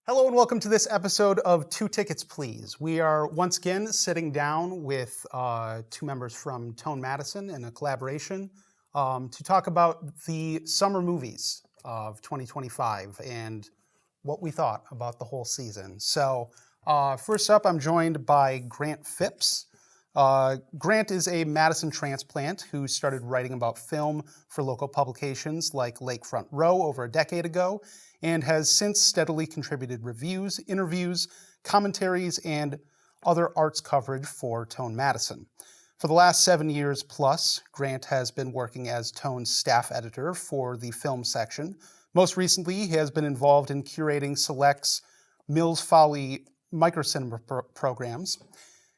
Hello and welcome to this episode of Two Tickets, Please. We are once again sitting down with two members from Tone Madison in a collaboration to talk about the summer movies of 2025 and what we thought about the whole season. So first up, I'm joined by Grant Phipps. Grant is a Madison transplant who started writing about film for local publications like Lakefront Row over a decade ago, and has since steadily contributed reviews, interviews, commentaries, and other arts coverage for Tone Madison. For the last 7 years plus, Grant has been working as Tone's staff editor for the film section. Most recently, he has been involved in curating Select's Mills Folly microcinema programs.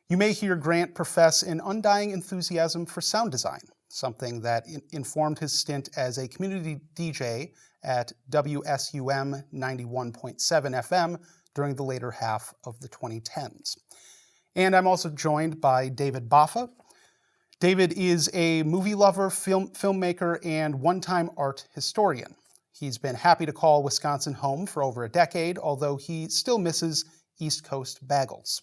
You may hear Grant profess an undying enthusiasm for sound design, something that informed his stint as a community DJ at WSUM 91.7 FM during the later half of the 2010s. And I'm also joined by David Boffa. David is a movie lover, filmmaker, and one-time art historian. He's been happy to call Wisconsin home for over a decade, although he still misses East Coast bagels.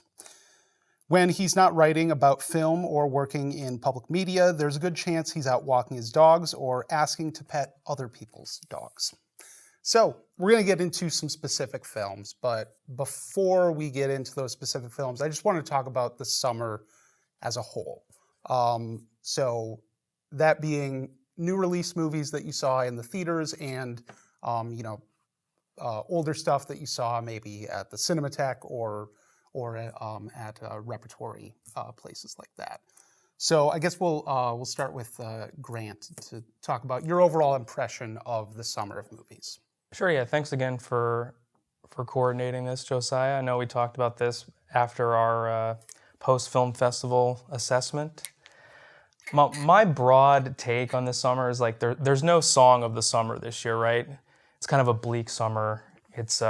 When he's not writing about film or working in public media, there's a good chance he's out walking his dogs or asking to pet other people's dogs. So we're going to get into some specific films, but before we get into those specific films, I just want to talk about the summer as a whole. So that being new release movies that you saw in the theaters and, older stuff that you saw maybe at the Cinematheque or at repertory places like that. So I guess we'll start with Grant to talk about your overall impression of the summer of movies. Sure, yeah. Thanks again for coordinating this, Josiah. I know we talked about this after our post-film festival assessment. My broad take on this summer is like there's no song of the summer this year, right? It's kind of a bleak summer. It's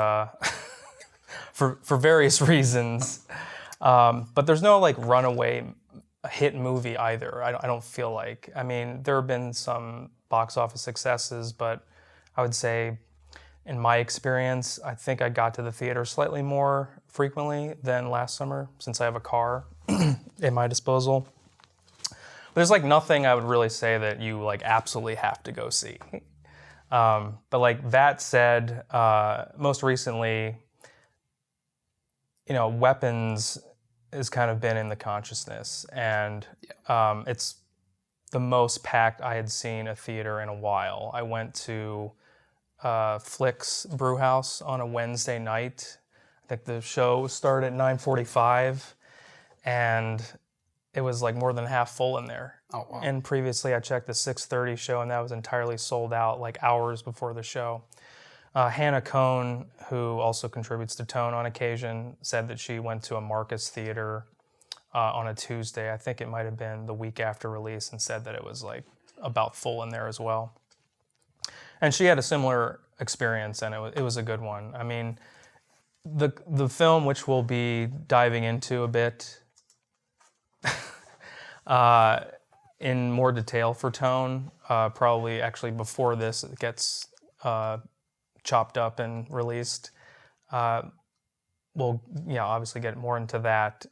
for various reasons. But there's no like runaway hit movie either, I don't feel like. I mean, there have been some box office successes, but I would say in my experience, I think I got to the theater slightly more frequently than last summer since I have a car at my disposal. There's like nothing I would really say that you like absolutely have to go see. But like that said, most recently, Weapons has kind of been in the consciousness, and it's the most packed I had seen a theater in a while. I went to Flick's Brewhouse on a Wednesday night. I think the show started at 9:45, and it was like more than half full in there. Oh, wow. And previously I checked the 6:30 show, and that was entirely sold out like hours before the show. Hannah Cohn, who also contributes to Tone on occasion, said that she went to a Marcus Theater on a Tuesday. I think it might have been the week after release, and said that it was like about full in there as well. And she had a similar experience, and it was a good one. I mean, the film, which we'll be diving into a bit in more detail for Tone, probably actually before this gets chopped up and released. We'll obviously get more into that.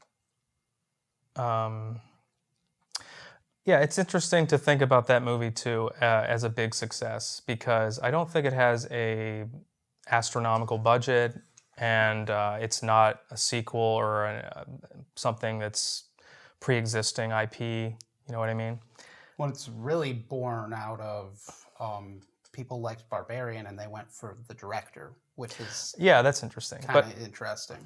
It's interesting to think about that movie too as a big success, because I don't think it has a astronomical budget, and it's not a sequel or something that's pre-existing IP. You know what I mean? Well, it's really born out of people liked Barbarian and they went for the director, which is that's interesting. Kind of interesting.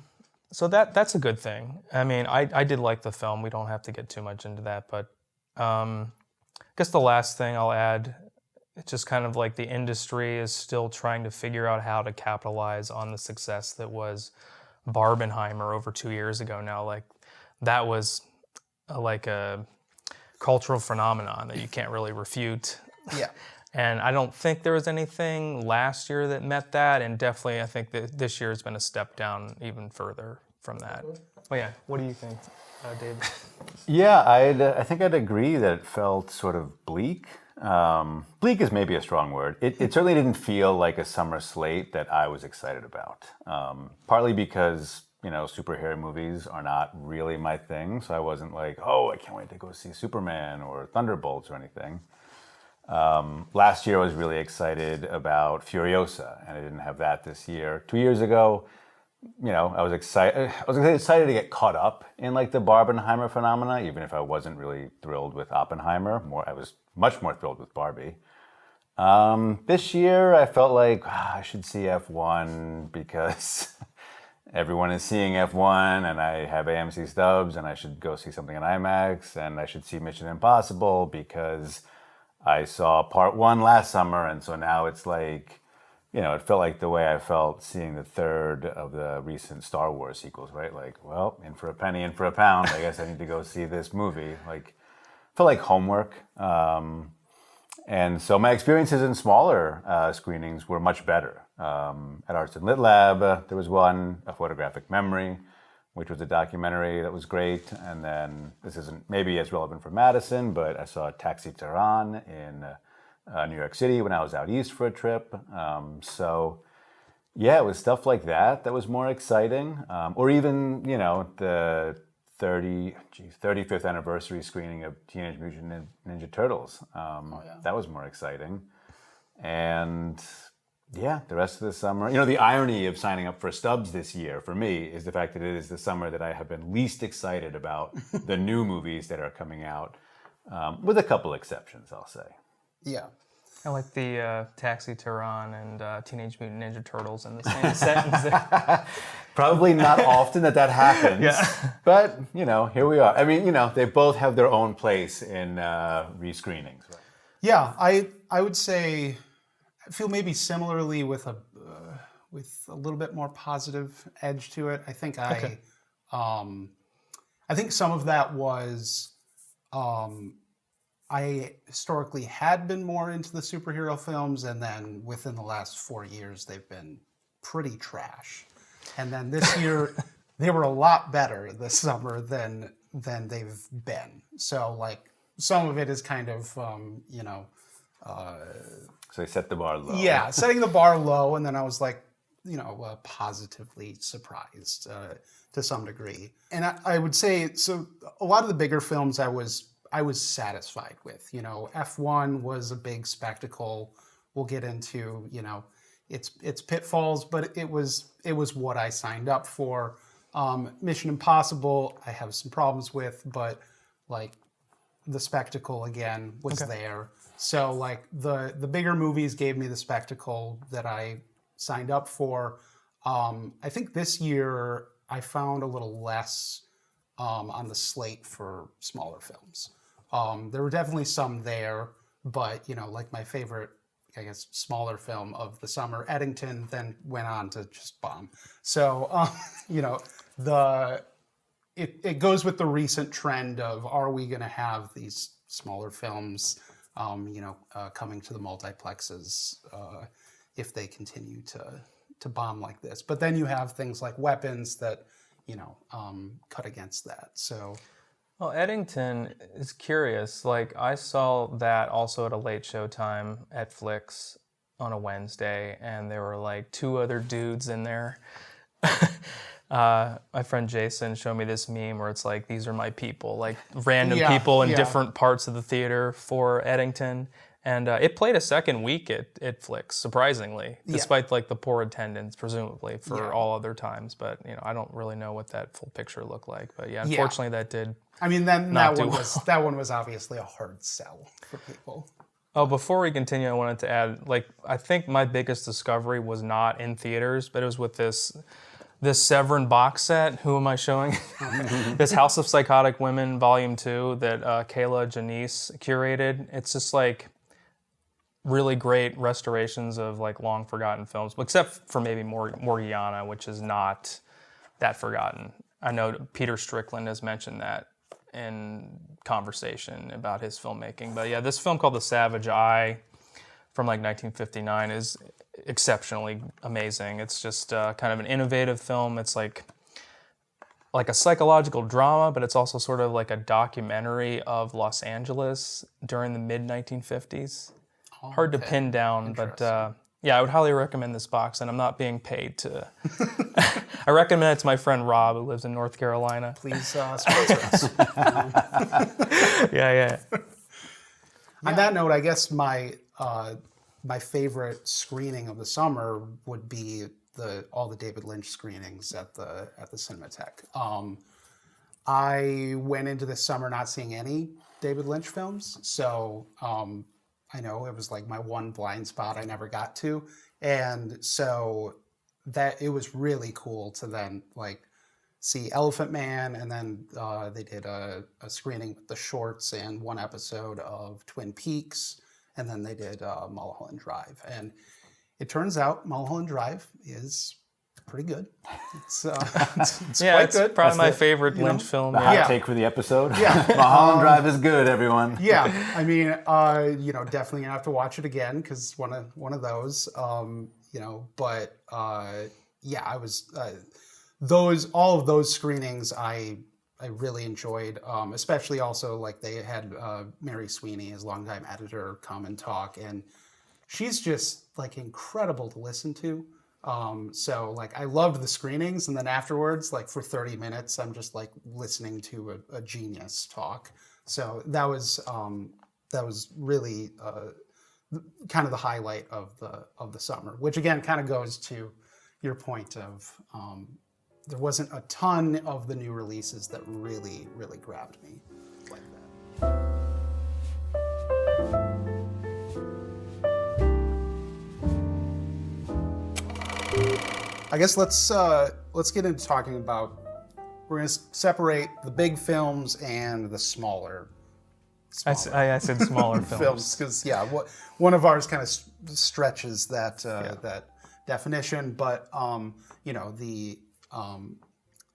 So that's a good thing. I mean, I did like the film. We don't have to get too much into that, but I guess the last thing I'll add, it's just kind of like the industry is still trying to figure out how to capitalize on the success that was Barbenheimer over 2 years ago now. Like that was like a cultural phenomenon that you can't really refute. Yeah. And I don't think there was anything last year that met that, and definitely I think that this year has been a step down even further from that. Oh yeah, what do you think, Dave? Yeah, I think I'd agree that it felt sort of bleak. Bleak is maybe a strong word. It certainly didn't feel like a summer slate that I was excited about. Partly because, superhero movies are not really my thing. So I wasn't like, oh, I can't wait to go see Superman or Thunderbolts or anything. Last year I was really excited about Furiosa, and I didn't have that this year. 2 years ago, I was excited. I was excited to get caught up in like the Barbenheimer phenomena, even if I wasn't really thrilled with Oppenheimer. I was much more thrilled with Barbie. This year, I felt like I should see F1 because everyone is seeing F1, and I have AMC stubs, and I should go see something in IMAX, and I should see Mission Impossible because I saw part 1 last summer, and so now it's like. It felt like the way I felt seeing the third of the recent Star Wars sequels, right? Like, well, in for a penny, in for a pound. I guess I need to go see this movie. Like, felt like homework. And so my experiences in smaller screenings were much better. At Arts and Lit Lab, there was one, A Photographic Memory, which was a documentary that was great. And then, this isn't maybe as relevant for Madison, but I saw Taxi Tehran in New York City when I was out east for a trip. It was stuff like that was more exciting. Or even, the 35th anniversary screening of Teenage Mutant Ninja Turtles. That was more exciting. And the rest of the summer, the irony of signing up for Stubs this year for me is the fact that it is the summer that I have been least excited about the new movies that are coming out, with a couple exceptions, I'll say. Yeah. I like the Taxi Tehran and Teenage Mutant Ninja Turtles in the same sentence there. Probably not often that happens. Yeah. But, here we are. I mean, they both have their own place in rescreenings. Right? Yeah, I would say I feel maybe similarly with a little bit more positive edge to it. I think I think some of that was I historically had been more into the superhero films, and then within the last 4 years, they've been pretty trash. And then this year, they were a lot better this summer than they've been. So, like, some of it is kind of, So they set the bar low. Yeah, setting the bar low, and then I was like, positively surprised to some degree. And I would say, so a lot of the bigger films I was satisfied with. F1 was a big spectacle. We'll get into, its pitfalls, but it was what I signed up for. Mission Impossible, I have some problems with, but like the spectacle again was there. So like the bigger movies gave me the spectacle that I signed up for. I think this year I found a little less on the slate for smaller films. There were definitely some there, but like my favorite, I guess, smaller film of the summer, Eddington, then went on to just bomb. So it goes with the recent trend of, are we going to have these smaller films, coming to the multiplexes if they continue to bomb like this? But then you have things like Weapons that cut against that. So. Well, Eddington is curious. Like, I saw that also at a late show time at Flicks on a Wednesday, and there were like 2 other dudes in there. My friend Jason showed me this meme where it's like, these are my people, like random people in different parts of the theater for Eddington. And it played a second week at Flicks, surprisingly, despite like the poor attendance, presumably, for all other times. But I don't really know what that full picture looked like. But unfortunately, that did. I mean, then that one was obviously a hard sell for people. Oh, before we continue, I wanted to add, like, I think my biggest discovery was not in theaters, but it was with this Severin box set. Who am I showing? This House of Psychotic Women, Volume 2, that Kayla Janice curated. It's just like really great restorations of like long forgotten films, except for maybe Morgiana, which is not that forgotten. I know Peter Strickland has mentioned that in conversation about his filmmaking. But yeah, this film called The Savage Eye from like 1959 is exceptionally amazing. It's just kind of an innovative film. It's like like a psychological drama, but it's also sort of like a documentary of Los Angeles during the mid-1950s. Hard to pin down, but yeah, I would highly recommend this box, and I'm not being paid to. I recommend it to my friend Rob, who lives in North Carolina. Please sponsor us. Yeah. On that note, I guess my favorite screening of the summer would be all the David Lynch screenings at the Cinematheque. I went into this summer not seeing any David Lynch films, so I know it was like my one blind spot I never got to, and so that it was really cool to then like see Elephant Man, and then they did a screening with the shorts and one episode of Twin Peaks, and then they did Mulholland Drive, and it turns out Mulholland Drive is pretty good. It's quite good. Probably my favorite Lynch film. The hot take for the episode. Yeah. Mulholland Drive is good, everyone. Yeah, I mean, definitely gonna have to watch it again because one of those. But yeah, I was all of those screenings I really enjoyed, especially also like they had Mary Sweeney, his longtime editor, come and talk, and she's just like incredible to listen to. So like I loved the screenings, and then afterwards, like for 30 minutes, I'm just like listening to a genius talk. So that was really kind of the highlight of the summer, which again kind of goes to your point of there wasn't a ton of the new releases that really grabbed me like that. I guess let's get into talking about. We're going to separate the big films and the smaller. I said smaller films because one of ours kind of stretches that definition, but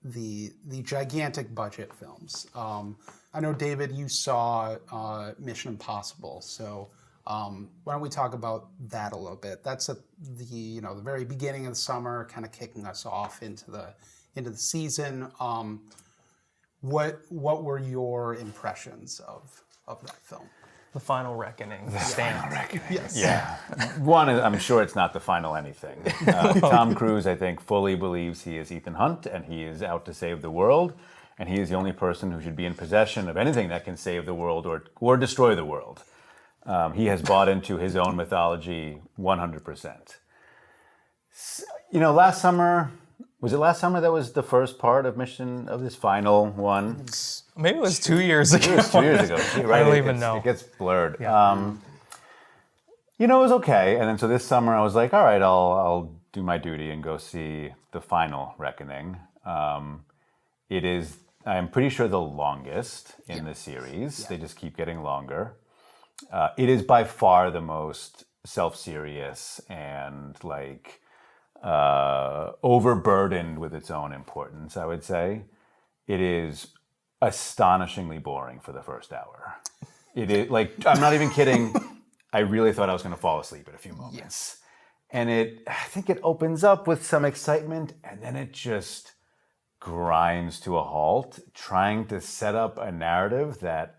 the gigantic budget films. I know, David, you saw Mission Impossible, so why don't we talk about that a little bit? That's at the very beginning of the summer, kind of kicking us off into the season. What were your impressions of that film? The Final Reckoning. Final Reckoning. Yes. Yeah. One, I'm sure it's not the final anything. Tom Cruise, I think, fully believes he is Ethan Hunt and he is out to save the world. And he is the only person who should be in possession of anything that can save the world or destroy the world. He has bought into his own mythology 100%. Last summer, was it last summer that was the first part of this final one? Maybe it was 2 years ago. It was 2 years ago. Right? I don't even know. It gets blurred. Yeah. It was okay. And then so this summer I was like, all right, I'll do my duty and go see The Final Reckoning. It is, I'm pretty sure, the longest in the series. Yeah. They just keep getting longer. It is by far the most self-serious and overburdened with its own importance, I would say. It is astonishingly boring for the first hour. It is I'm not even kidding. I really thought I was going to fall asleep at a few moments. Yes. And I think it opens up with some excitement, and then it just grinds to a halt, trying to set up a narrative that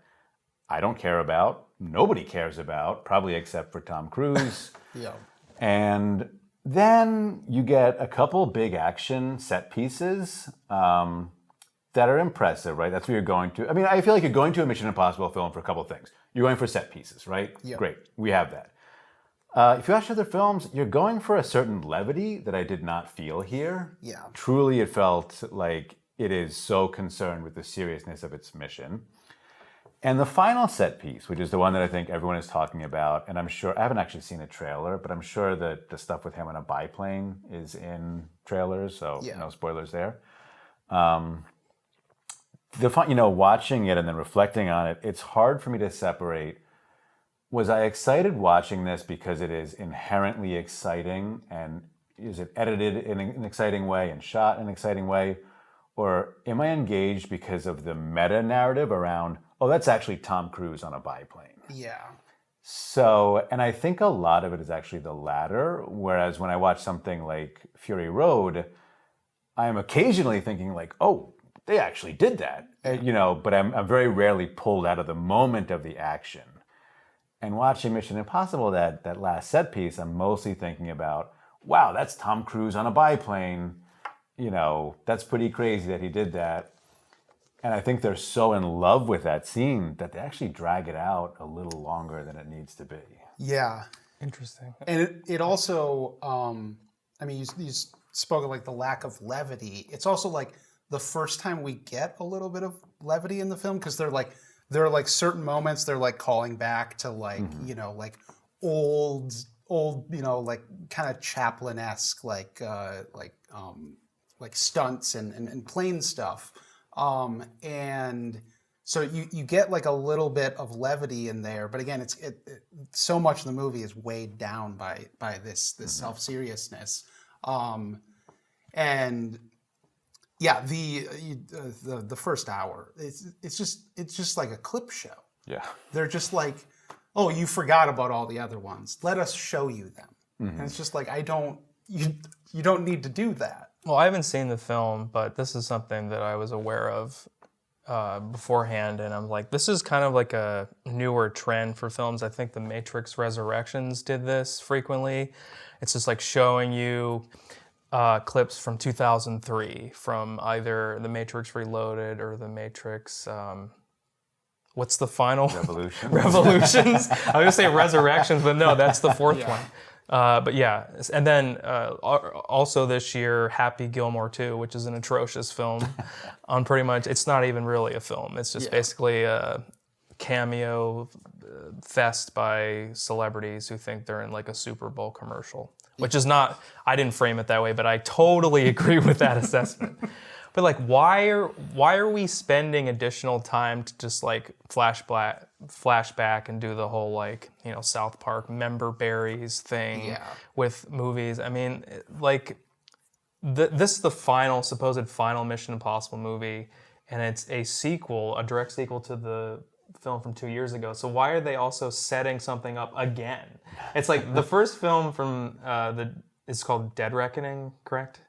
I don't care about, nobody cares about, probably except for Tom Cruise. Yeah. And then you get a couple big action set pieces that are impressive, right? That's what you're going to. I mean, I feel like you're going to a Mission Impossible film for a couple of things. You're going for set pieces, right? Yeah. Great, we have that. If you watch other films, you're going for a certain levity that I did not feel here. Yeah. Truly, it felt like it is so concerned with the seriousness of its mission. And the final set piece, which is the one that I think everyone is talking about, and I'm sure, I haven't actually seen a trailer, but I'm sure that the stuff with him on a biplane is in trailers, so no spoilers there. Watching it and then reflecting on it, it's hard for me to separate. Was I excited watching this because it is inherently exciting, and is it edited in an exciting way and shot in an exciting way? Or am I engaged because of the meta narrative around, oh, that's actually Tom Cruise on a biplane? Yeah. So, and I think a lot of it is actually the latter, whereas when I watch something like Fury Road, I am occasionally thinking like, oh, they actually did that, but I'm very rarely pulled out of the moment of the action. And watching Mission Impossible, that last set piece, I'm mostly thinking about, wow, that's Tom Cruise on a biplane. That's pretty crazy that he did that. And I think they're so in love with that scene that they actually drag it out a little longer than it needs to be. Yeah. Interesting. And it also, you spoke of like the lack of levity. It's also like the first time we get a little bit of levity in the film, because there are like certain moments they're like calling back to like, like old, like kind of Chaplin-esque, like stunts and plane stuff. And so you get like a little bit of levity in there, but again, so much of the movie is weighed down by this self-seriousness. And yeah, the first hour, it's just like a clip show. Yeah. They're just like, oh, you forgot about all the other ones. Let us show you them. And it's just like, you don't need to do that. Well, I haven't seen the film, but this is something that I was aware of beforehand, and I'm like, this is kind of like a newer trend for films. I think The Matrix Resurrections did this frequently. It's just like showing you clips from 2003 from either The Matrix Reloaded or The Matrix... what's the final? Revolutions. I was going to say Resurrections, but no, that's the fourth one. But yeah, and then also this year, Happy Gilmore 2, which is an atrocious film on pretty much, it's not even really a film. It's just basically a cameo fest by celebrities who think they're in like a Super Bowl commercial, which is not, I didn't frame it that way, but I totally agree with that assessment. But like, why are we spending additional time to just like flashback and do the whole like, South Park member berries thing with movies? I mean, like, this is the supposed final Mission Impossible movie, and it's a direct sequel to the film from 2 years ago. So why are they also setting something up again? It's like the first film from it's called Dead Reckoning, correct?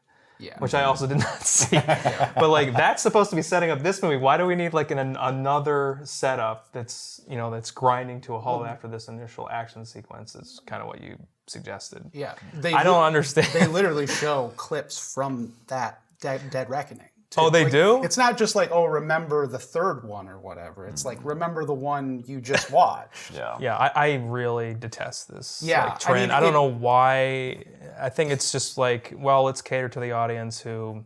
Yeah. Which I also did not see. But like, that's supposed to be setting up this movie. Why do we need like another setup that's grinding to a halt after this initial action sequence? Is kind of what you suggested. Yeah. I don't understand. They literally show clips from that Dead Reckoning. Oh, they do? It's not just like, oh, remember the third one or whatever. It's like, remember the one you just watched. Yeah, I really detest this trend. I don't know why. I think it's just like, well, let's cater to the audience who,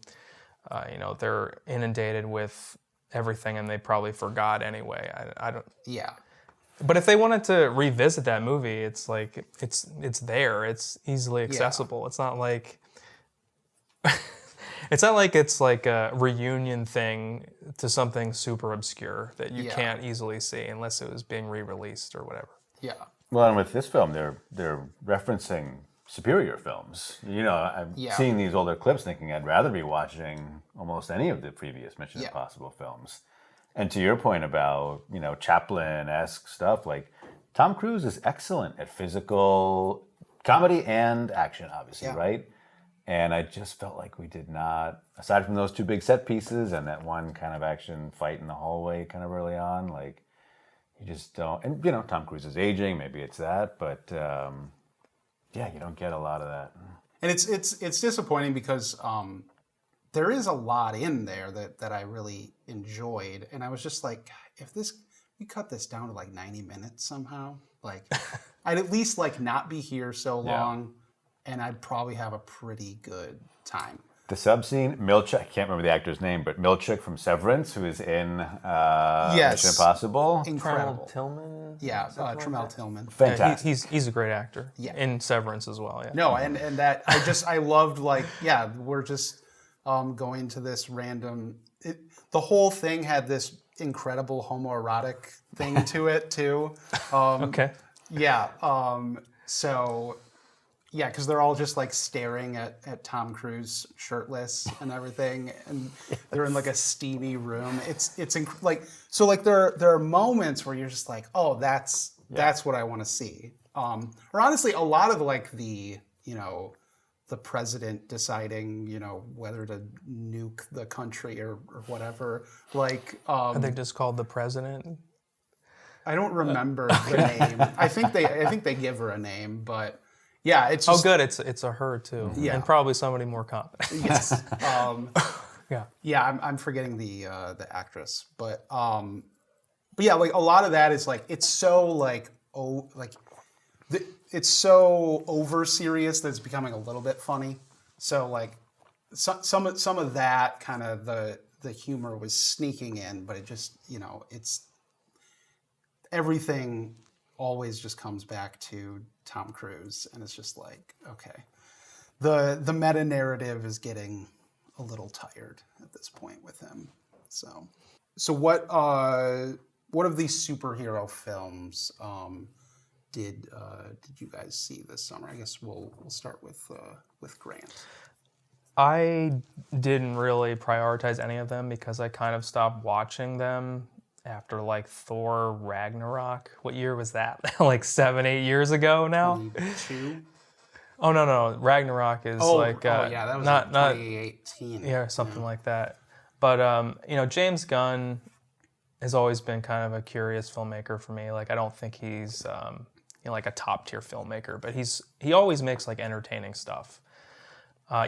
they're inundated with everything and they probably forgot anyway. I don't. Yeah. But if they wanted to revisit that movie, it's like, it's there. It's easily accessible. It's not like... It's not like it's like a reunion thing to something super obscure that you can't easily see unless it was being re-released or whatever. Yeah. Well, and with this film, they're referencing superior films. I'm seeing these older clips thinking I'd rather be watching almost any of the previous Mission Impossible films. And to your point about, Chaplin-esque stuff, like Tom Cruise is excellent at physical comedy and action, obviously, right? And I just felt like we did not, aside from those two big set pieces and that one kind of action fight in the hallway kind of early on, like, you just don't, and Tom Cruise is aging, maybe it's that, but you don't get a lot of that. And it's disappointing because there is a lot in there that I really enjoyed, and I was just like, if we cut this down to like 90 minutes somehow, like, I'd at least like not be here so long. And I'd probably have a pretty good time. The sub scene, Milchik, I can't remember the actor's name, but Milchik from Severance, who is in Mission Impossible. Incredible. Tillman? Yeah, Tremel Tillman. Fantastic. He's a great actor. Yeah. In Severance as well, No, and that, I loved, like, we're just going to this random... the whole thing had this incredible homoerotic thing to it, too. Okay. Yeah, so... Yeah, because they're all just like staring at Tom Cruise shirtless and everything, and they're in like a steamy room. There are moments where you're just like, oh, that's what I want to see. Or honestly, a lot of like the the president deciding, whether to nuke the country or whatever. Like, Are they just called the president? I don't remember the name. I think they give her a name, but yeah, it's just, good. It's a her too, and probably somebody more competent. yes. Yeah. I'm forgetting the actress, but yeah, like a lot of that is like it's so like it's so over serious that it's becoming a little bit funny. So like some of that kind of the humor was sneaking in, but it just it's everything always just comes back to Tom Cruise, and it's just like, okay, the meta narrative is getting a little tired at this point with him. So what of these superhero films did you guys see this summer? I guess we'll start with Grant. I didn't really prioritize any of them because I kind of stopped watching them after like Thor Ragnarok. What year was that? Like 7-8 years ago now? 22? Oh no, Ragnarok is yeah, that was not 2018. Yeah, something like that. But James Gunn has always been kind of a curious filmmaker for me. Like I don't think he's like a top tier filmmaker, but he always makes like entertaining stuff.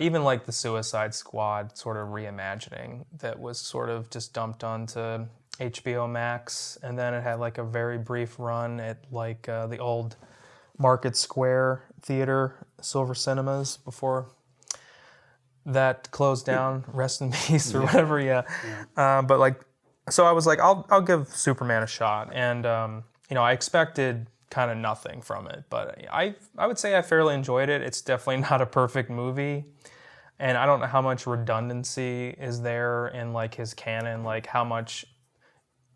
Even like the Suicide Squad sort of reimagining that was sort of just dumped onto HBO Max, and then it had like a very brief run at like the old Market Square Theater, Silver Cinemas, before that closed down. Rest in peace or whatever. Yeah. But like, so I was like, I'll give Superman a shot, and I expected kind of nothing from it, but I would say I fairly enjoyed it. It's definitely not a perfect movie, and I don't know how much redundancy is there in like his canon, like how much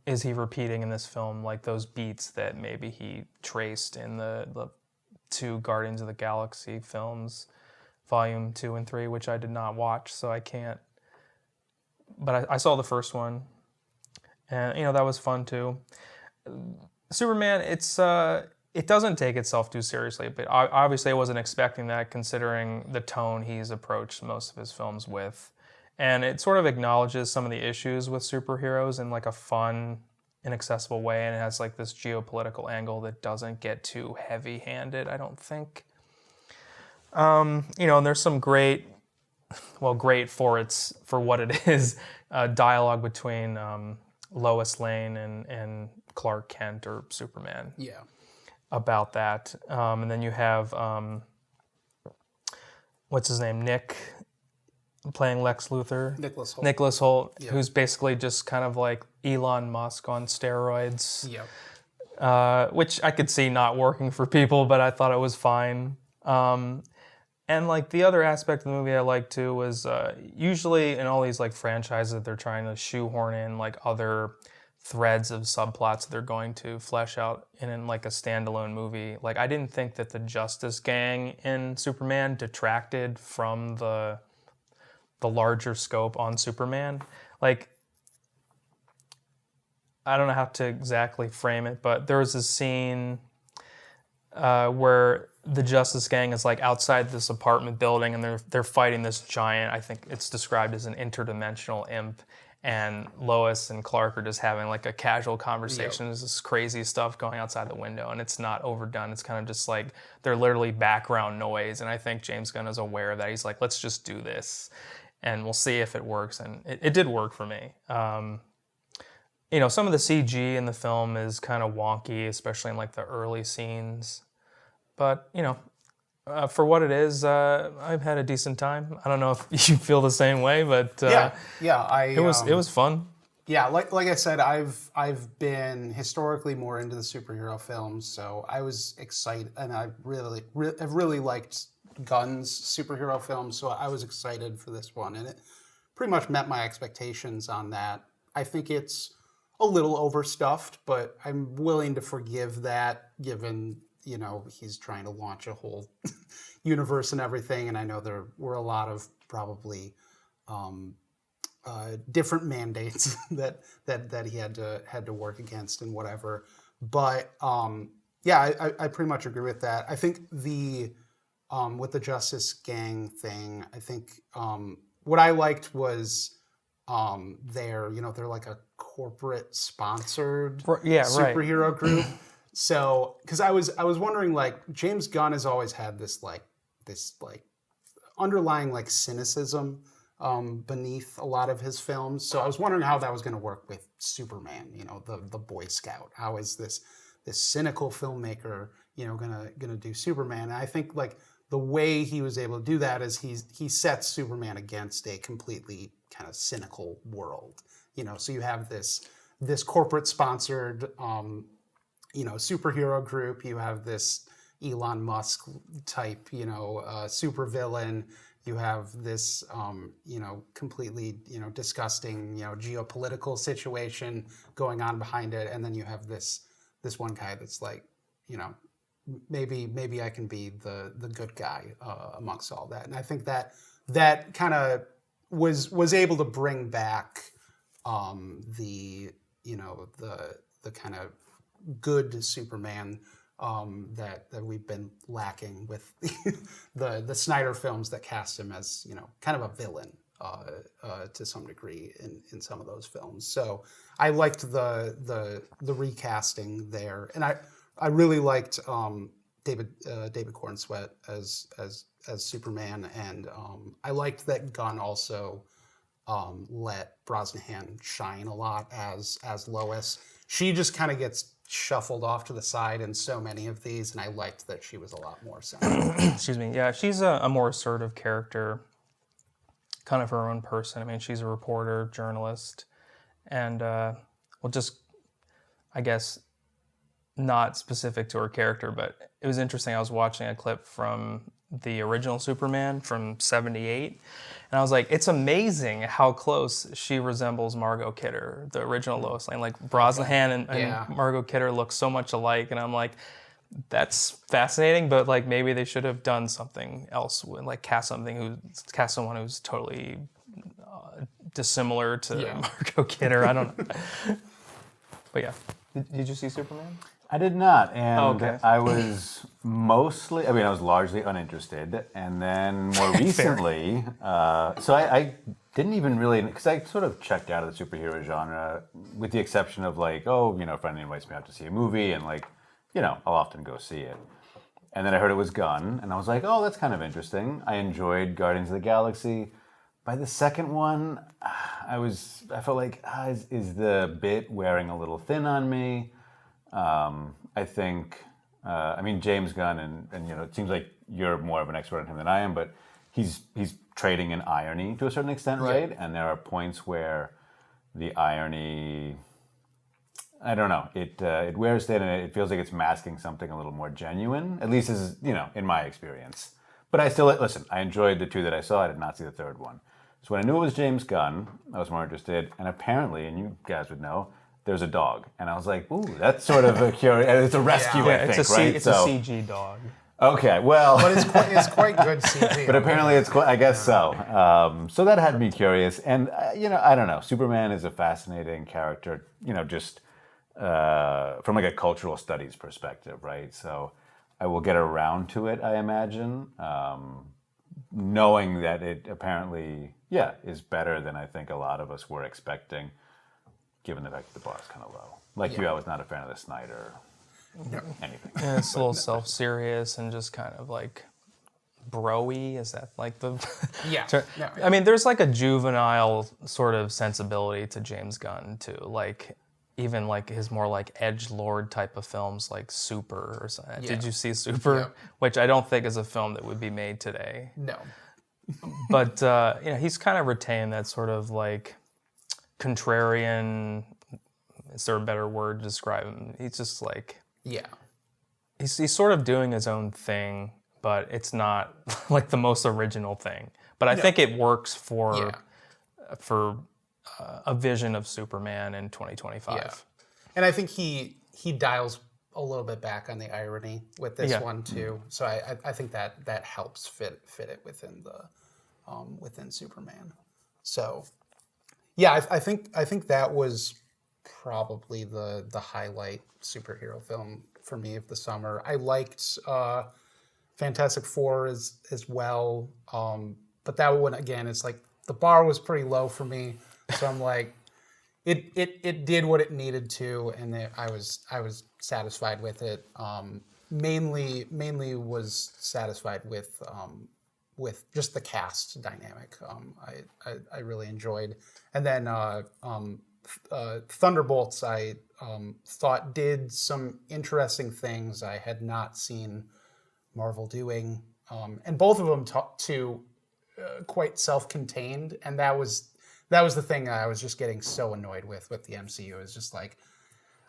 is he repeating in this film, like those beats that maybe he traced in the two Guardians of the Galaxy films, Volume 2 and 3, which I did not watch, so I can't. But I saw the first one, and that was fun too. Superman, it doesn't take itself too seriously, but obviously I wasn't expecting that considering the tone he's approached most of his films with. And it sort of acknowledges some of the issues with superheroes in like a fun, inaccessible way, and it has like this geopolitical angle that doesn't get too heavy-handed, I don't think. And there's some great for what it is, dialogue between Lois Lane and Clark Kent or Superman. Yeah. About that. And then you have, what's his name, Nick, playing Lex Luthor. Nicholas Hoult, yep. Who's basically just kind of like Elon Musk on steroids. Yep. Which I could see not working for people, but I thought it was fine. And like the other aspect of the movie I liked too was usually in all these like franchises they're trying to shoehorn in like other threads of subplots that they're going to flesh out in like a standalone movie. Like I didn't think that the Justice Gang in Superman detracted from the larger scope on Superman. Like I don't know how to exactly frame it, but there was this scene where the Justice Gang is like outside this apartment building and they're fighting this giant, I think it's described as an interdimensional imp, and Lois and Clark are just having like a casual conversation. Yep. There's this crazy stuff going outside the window, and it's not overdone. It's kind of just like they're literally background noise, and I think James Gunn is aware of that. He's like, let's just do this, and we'll see if it works, and it did work for me. Some of the CG in the film is kind of wonky, especially in like the early scenes, but for what it is, I've had a decent time. I don't know if you feel the same way, but it was fun. Yeah, like I said, I've been historically more into the superhero films, so I was excited, and I've really liked Gunn's superhero films, so I was excited for this one, and it pretty much met my expectations on that. I think it's a little overstuffed, but I'm willing to forgive that, given he's trying to launch a whole universe and everything, and I know there were a lot of probably different mandates that he had to work against and whatever. But I pretty much agree with that. I think the with the Justice Gang thing. I think what I liked was they're like a corporate sponsored Yeah, right. superhero group. So because I was wondering, like, James Gunn has always had this underlying like cynicism beneath a lot of his films. So I was wondering how that was going to work with Superman. The Boy Scout. How is this cynical filmmaker gonna do Superman? And I think like the way he was able to do that is he sets Superman against a completely kind of cynical world. So you have this corporate sponsored superhero group. You have this Elon Musk type, super villain. You have this, completely, disgusting, geopolitical situation going on behind it, and then you have this one guy that's like, maybe I can be the good guy amongst all that. And I think that kind of was able to bring back the kind of good Superman that we've been lacking with the Snyder films that cast him as kind of a villain to some degree in some of those films. So I liked the recasting there, and I really liked David Cornsweet as Superman, and I liked that Gunn also let Brosnahan shine a lot as Lois. She just kind of gets shuffled off to the side in so many of these, and I liked that she was a lot more central. Excuse me. Yeah, she's a more assertive character, kind of her own person. I mean, she's a reporter, journalist, and just, I guess, not specific to her character, but it was interesting. I was watching a clip from the original Superman from '78, and I was like, it's amazing how close she resembles Margot Kidder, the original Lois Lane. Like Brosnahan and Margot Kidder look so much alike, and I'm like, that's fascinating, but like maybe they should have done something else, like cast someone who's totally dissimilar to Margot Kidder. I don't know. But yeah, did you see Superman? I did not, and Okay. I was largely uninterested, and then more recently, so I didn't even really, because I sort of checked out of the superhero genre, with the exception of like, a friend invites me out to see a movie, and like, I'll often go see it. And then I heard it was Gunn, and I was like, oh, that's kind of interesting. I enjoyed Guardians of the Galaxy. By the second one, I felt like, is the bit wearing a little thin on me? I think, James Gunn, and it seems like you're more of an expert on him than I am, but he's trading in irony to a certain extent, right? Yeah. And there are points where the irony, I don't know, it wears thin, and it feels like it's masking something a little more genuine, at least as, in my experience. But I still, listen, I enjoyed the two that I saw. I did not see the third one. So when I knew it was James Gunn, I was more interested, and apparently, and you guys would know, there's a dog, and I was like, "Ooh, that's sort of a curious." It's a rescue, I think, right? It's a CG dog. Okay, well, but it's quite good CG. But apparently, it's quite. I guess so. So that had me curious, and I don't know. Superman is a fascinating character. Just from like a cultural studies perspective, right? So I will get around to it, I imagine, knowing that it apparently, is better than I think a lot of us were expecting. Given the fact that the bar is kind of low. Like you, I was not a fan of the Snyder anything. Yeah, it's a little self-serious and just kind of like bro-y. Is that like the... Yeah. I mean, there's like a juvenile sort of sensibility to James Gunn too. Like even like his more like edgelord type of films like Super or something. Yeah. Did you see Super? Yeah. Which I don't think is a film that would be made today. No. But he's kind of retained that sort of like contrarian, is there a better word to describe him? He's just like... Yeah. He's sort of doing his own thing, but it's not like the most original thing. But I think it works for a vision of Superman in 2025. Yeah. And I think he dials a little bit back on the irony with this one too. So I think that helps fit it within the within Superman. So yeah, I think that was probably the highlight superhero film for me of the summer. I liked Fantastic Four as well. But that one again, it's like the bar was pretty low for me, so I'm like, it did what it needed to, and I was satisfied with it. Mainly was satisfied with just the cast dynamic. I really enjoyed, and then Thunderbolts I thought did some interesting things I had not seen Marvel doing, and both of them quite self-contained, and that was the thing I was just getting so annoyed with the MCU. It's just like,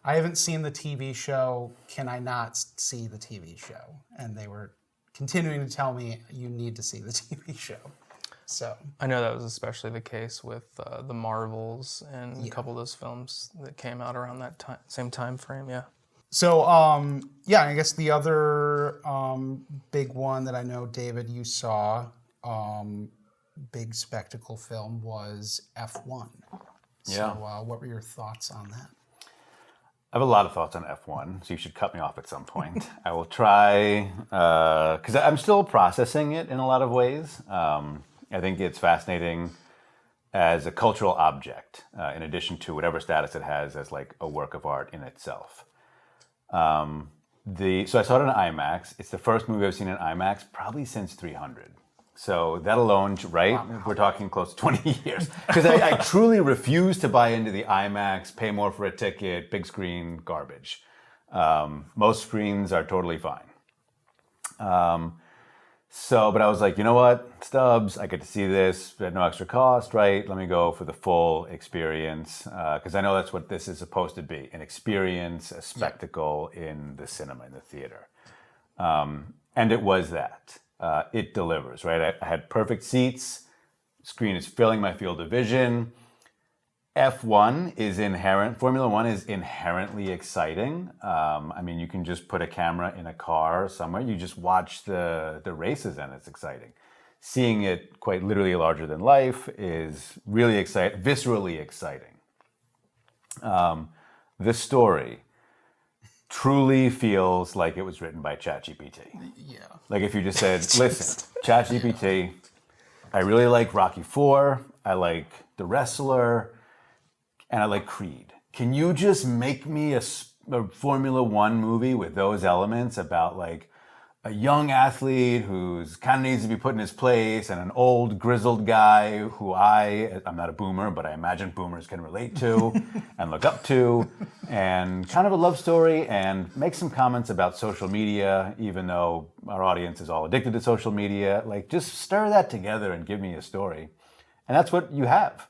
I haven't seen the TV show. Can I not see the TV show? And they were continuing to tell me, you need to see the TV show. So I know that was especially the case with the Marvels and a couple of those films that came out around that same time frame. Yeah. So I guess the other big one that I know, David, you saw, big spectacle film was F1. Yeah. So what were your thoughts on that? I have a lot of thoughts on F1, so you should cut me off at some point. I will try, because I'm still processing it in a lot of ways. I think it's fascinating as a cultural object, in addition to whatever status it has as like a work of art in itself. So I saw it in IMAX. It's the first movie I've seen in IMAX probably since 300. So that alone, right? Wow. We're talking close to 20 years. Because I truly refuse to buy into the IMAX, pay more for a ticket, big screen garbage. Most screens are totally fine. But I was like, you know what? Stubs, I get to see this at no extra cost, right? Let me go for the full experience. Because I know that's what this is supposed to be, an experience, a spectacle in the cinema, in the theater. And it was that. It delivers, right? I had perfect seats. Screen is filling my field of vision. Formula One is inherently exciting. I mean, you can just put a camera in a car somewhere. You just watch the races and it's exciting. Seeing it quite literally larger than life is really exciting, viscerally exciting. The story truly feels like it was written by ChatGPT. Yeah. Like if you just said, listen, ChatGPT, I really like Rocky IV, I like The Wrestler, and I like Creed. Can you just make me a Formula One movie with those elements about like a young athlete who's kind of needs to be put in his place and an old grizzled guy who I'm not a boomer, but I imagine boomers can relate to and look up to, and kind of a love story, and make some comments about social media, even though our audience is all addicted to social media. Like just stir that together and give me a story. And that's what you have.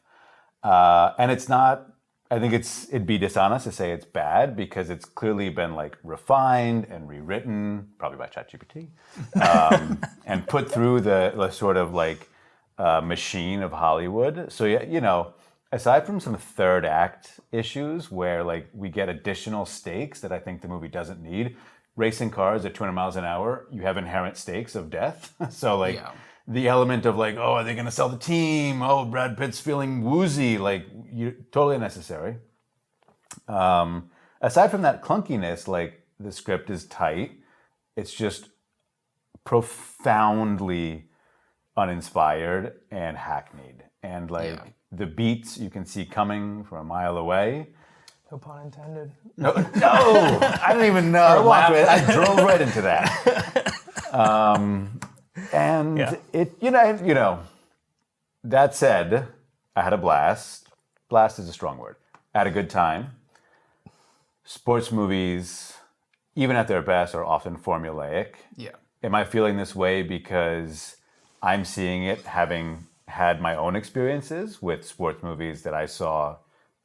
And it's not, I think it'd be dishonest to say it's bad, because it's clearly been like refined and rewritten, probably by ChatGPT, and put through the sort of like machine of Hollywood. So yeah, you know, aside from some third act issues where like we get additional stakes that I think the movie doesn't need, racing cars at 200 miles an hour, you have inherent stakes of death. So like. Yeah. The element of like, oh, are they going to sell the team? Oh, Brad Pitt's feeling woozy. Like, totally unnecessary. Aside from that clunkiness, like the script is tight. It's just profoundly uninspired and hackneyed. And like the beats you can see coming from a mile away. No pun intended. No, I don't even know. I drove right into that. And it, you know, that said, I had a blast. Blast is a strong word. I had a good time. Sports movies, even at their best, are often formulaic. Yeah. Am I feeling this way because I'm seeing it having had my own experiences with sports movies that I saw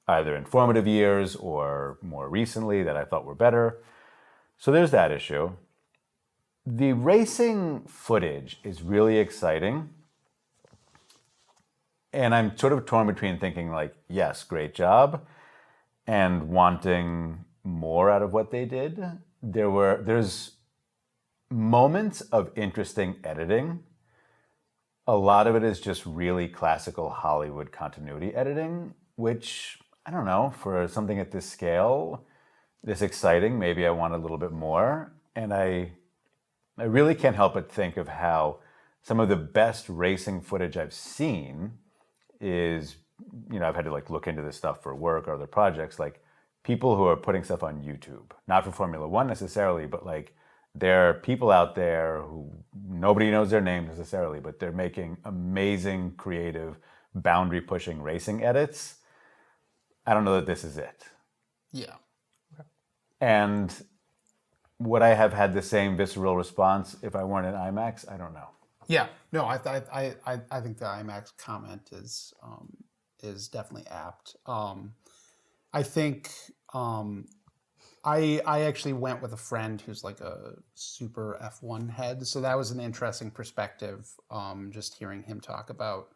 either in formative years or more recently that I thought were better? So there's that issue. The racing footage is really exciting. And I'm sort of torn between thinking like, yes, great job, and wanting more out of what they did. There's moments of interesting editing. A lot of it is just really classical Hollywood continuity editing, which, I don't know, for something at this scale, this exciting, maybe I want a little bit more. And I I really can't help but think of how some of the best racing footage I've seen is, I've had to like look into this stuff for work or other projects, like people who are putting stuff on YouTube, not for Formula One necessarily, but like there are people out there who nobody knows their names necessarily, but they're making amazing, creative, boundary pushing racing edits. I don't know that this is it. Yeah. And would I have had the same visceral response if I weren't in IMAX? I don't know. Yeah. No, I think the IMAX comment is definitely apt. I think I actually went with a friend who's like a super F1 head, so that was an interesting perspective. Just hearing him talk about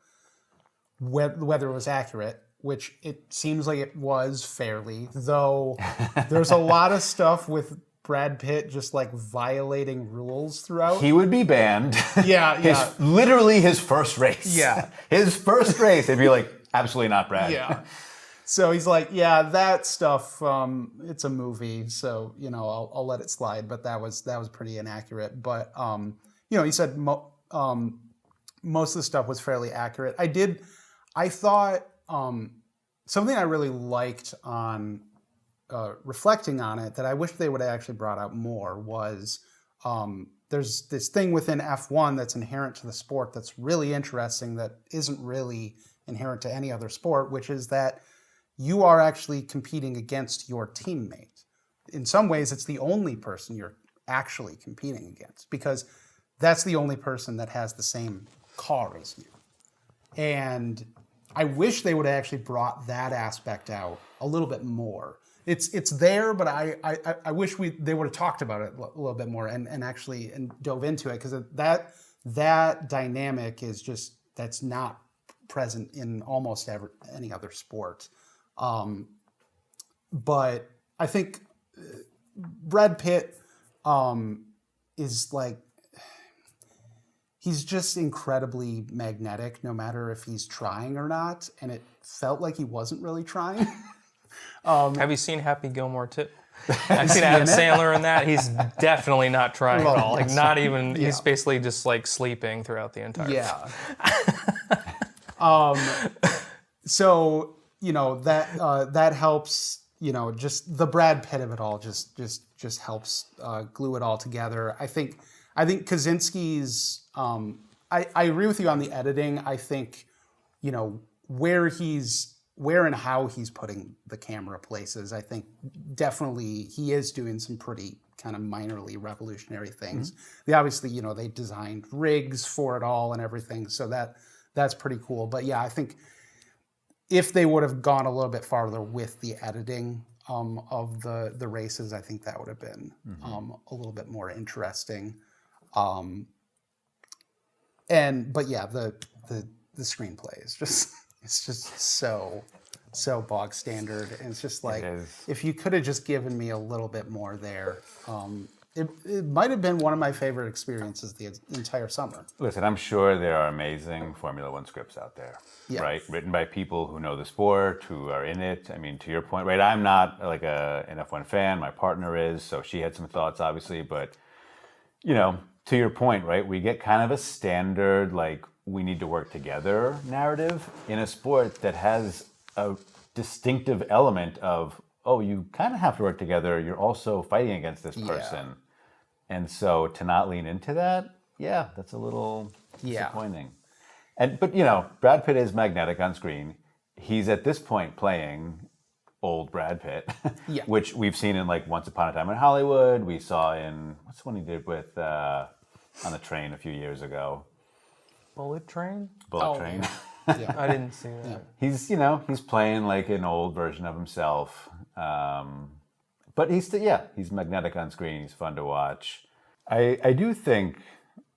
whether it was accurate, which it seems like it was fairly, though there's a lot of stuff with Brad Pitt just like violating rules throughout. He would be banned. Yeah. Literally his first race. Yeah. His first race, they'd be like, absolutely not, Brad. Yeah. So he's like, yeah, that stuff, it's a movie, so, I'll let it slide, but that was pretty inaccurate. But, he said most of the stuff was fairly accurate. I thought something I really liked on reflecting on it that I wish they would have actually brought out more was there's this thing within F1 that's inherent to the sport that's really interesting that isn't really inherent to any other sport, which is that you are actually competing against your teammate. In some ways, it's the only person you're actually competing against because that's the only person that has the same car as you. And I wish they would have actually brought that aspect out a little bit more. It's there, but I wish they would have talked about it a little bit more and actually dove into it because that dynamic is just that's not present in almost any other sport. But I think Brad Pitt is like he's just incredibly magnetic no matter if he's trying or not, and it felt like he wasn't really trying. Have you seen Happy Gilmore too? I've seen Adam Sandler in that. He's definitely not trying at all. Like not even. Yeah. He's basically just like sleeping throughout the entire. Yeah. So that helps. Just the Brad Pitt of it all just helps glue it all together. I think Kaczynski's. I agree with you on the editing. I think where and how he's putting the camera places. I think definitely he is doing some pretty kind of minorly revolutionary things. Mm-hmm. They obviously they designed rigs for it all and everything, so that's pretty cool. But yeah, I think if they would have gone a little bit farther with the editing of the races, I think that would have been a little bit more interesting. But yeah, the screenplay is just it's just so bog standard, and it's just like if you could have just given me a little bit more there. It might have been one of my favorite experiences the entire summer. Listen, I'm sure there are amazing Formula One scripts out there, right? Written by people who know the sport, who are in it. I mean, to your point, right? I'm not like an F1 fan. My partner is, so she had some thoughts, obviously. But, to your point, right? We get kind of a standard, like, we need to work together narrative in a sport that has a distinctive element of, oh, you kind of have to work together. You're also fighting against this person. Yeah. And so to not lean into that, that's a little disappointing. But Brad Pitt is magnetic on screen. He's at this point playing old Brad Pitt, which we've seen in like Once Upon a Time in Hollywood. We saw in, what's the one he did with on the train a few years ago? Bullet Train? Bullet Train. Yeah. I didn't see that. He's, he's playing like an old version of himself. But he's magnetic on screen. He's fun to watch. I do think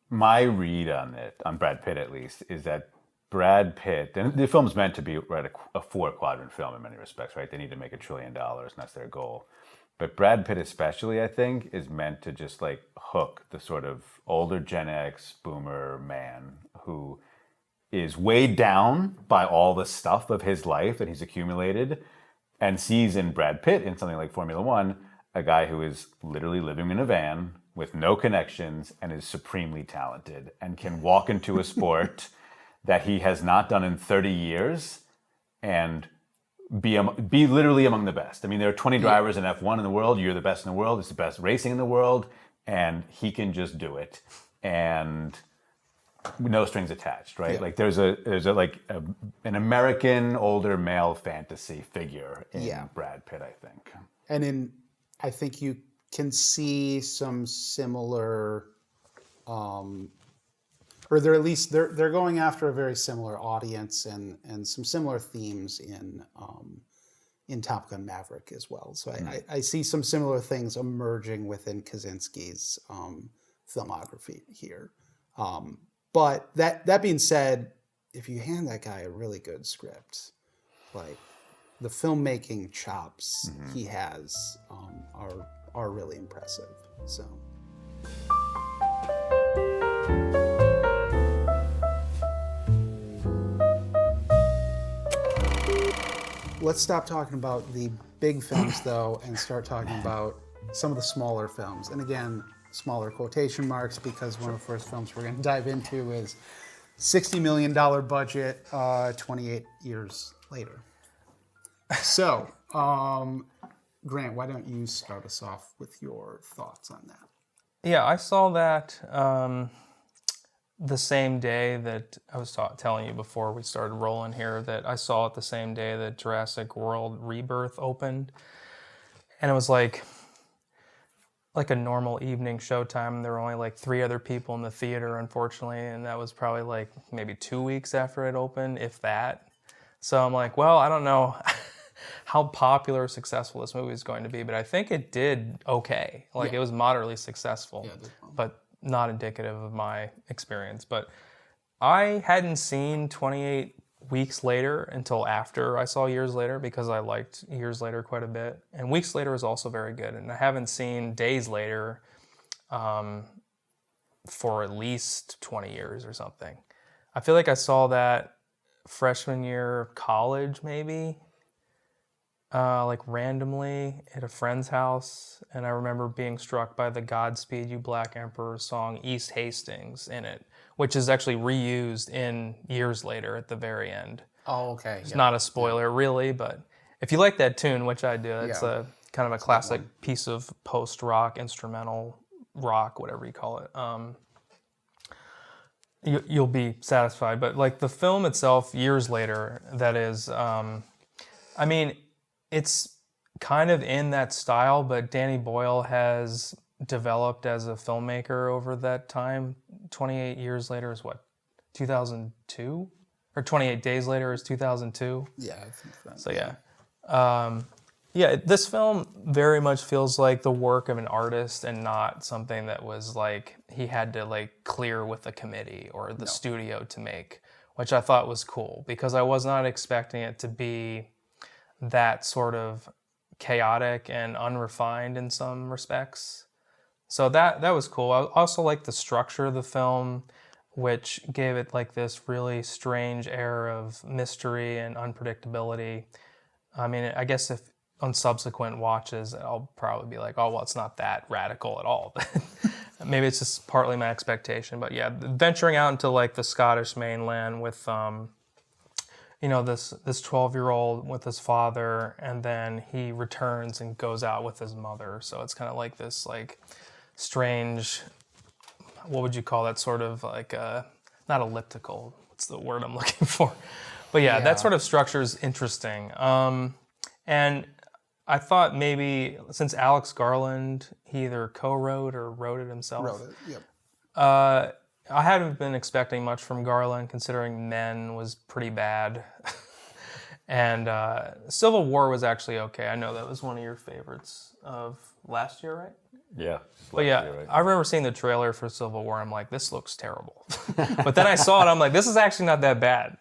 my read on it, on Brad Pitt at least, is that Brad Pitt, and the film's meant to be a 4-quadrant film in many respects, right? They need to make $1 trillion, and that's their goal. But Brad Pitt especially, I think, is meant to just like hook the sort of older Gen X boomer man who is weighed down by all the stuff of his life that he's accumulated and sees in Brad Pitt in something like Formula One, a guy who is literally living in a van with no connections and is supremely talented and can walk into a sport that he has not done in 30 years and be literally among the best. I mean, there are 20 drivers in F1 in the world. You're the best in the world. It's the best racing in the world. And he can just do it. And no strings attached, right? Yeah. Like there's an American older male fantasy figure in Brad Pitt, I think. And I think you can see some similar, or they're at least they're going after a very similar audience and some similar themes in Top Gun Maverick as well. So I see some similar things emerging within Kaczynski's filmography here. But that being said, if you hand that guy a really good script, like the filmmaking chops he has are really impressive. So. Let's stop talking about the big films, though, and start talking about some of the smaller films. And again, smaller quotation marks, because one of the first films we're going to dive into is $60 million budget, 28 years later. So, Grant, why don't you start us off with your thoughts on that? Yeah, I saw that the same day that I was telling you before we started rolling here, that I saw it the same day that Jurassic World Rebirth opened. And it was like a normal evening showtime. There were only like 3 other people in the theater, unfortunately, and that was probably like maybe 2 weeks after it opened, if that. So I'm like, well, I don't know how popular or successful this movie is going to be, but I think it did okay. Like it was moderately successful, but not indicative of my experience. But I hadn't seen 28 Weeks Later until after I saw Years Later, because I liked Years Later quite a bit. And Weeks Later is also very good. And I haven't seen Days Later for at least 20 years or something. I feel like I saw that freshman year of college, maybe, like randomly at a friend's house. And I remember being struck by the Godspeed You Black Emperor song East Hastings in it, which is actually reused in Years Later at the very end. Oh, okay. It's not a spoiler, really, but if you like that tune, which I do, it's a kind of a classic piece of post-rock, instrumental rock, whatever you call it. You'll be satisfied. But like the film itself, Years Later, that is, I mean, it's kind of in that style, but Danny Boyle has developed as a filmmaker over that time. 28 Years Later is what, 2002? Or 28 Days Later is 2002? Yeah, I think that. So yeah. This film very much feels like the work of an artist and not something that was like he had to like clear with a committee or the studio to make, which I thought was cool, because I was not expecting it to be that sort of chaotic and unrefined in some respects. So that was cool. I also liked the structure of the film, which gave it like this really strange air of mystery and unpredictability. I mean, I guess if on subsequent watches, I'll probably be like, oh, well, it's not that radical at all. Maybe it's just partly my expectation. But yeah, venturing out into like the Scottish mainland with this 12-year-old with his father, and then he returns and goes out with his mother. So it's kind of like this like strange, what would you call that, sort of like not elliptical, what's the word I'm looking for? But yeah, that sort of structure is interesting. And I thought maybe since Alex Garland, he either co-wrote or wrote it himself. Wrote it, yep. I hadn't been expecting much from Garland, considering Men was pretty bad. And Civil War was actually okay. I know that was one of your favorites of last year, right? Yeah. But yeah, right? I remember seeing the trailer for Civil War. I'm like, this looks terrible. But then I saw it. I'm like, this is actually not that bad.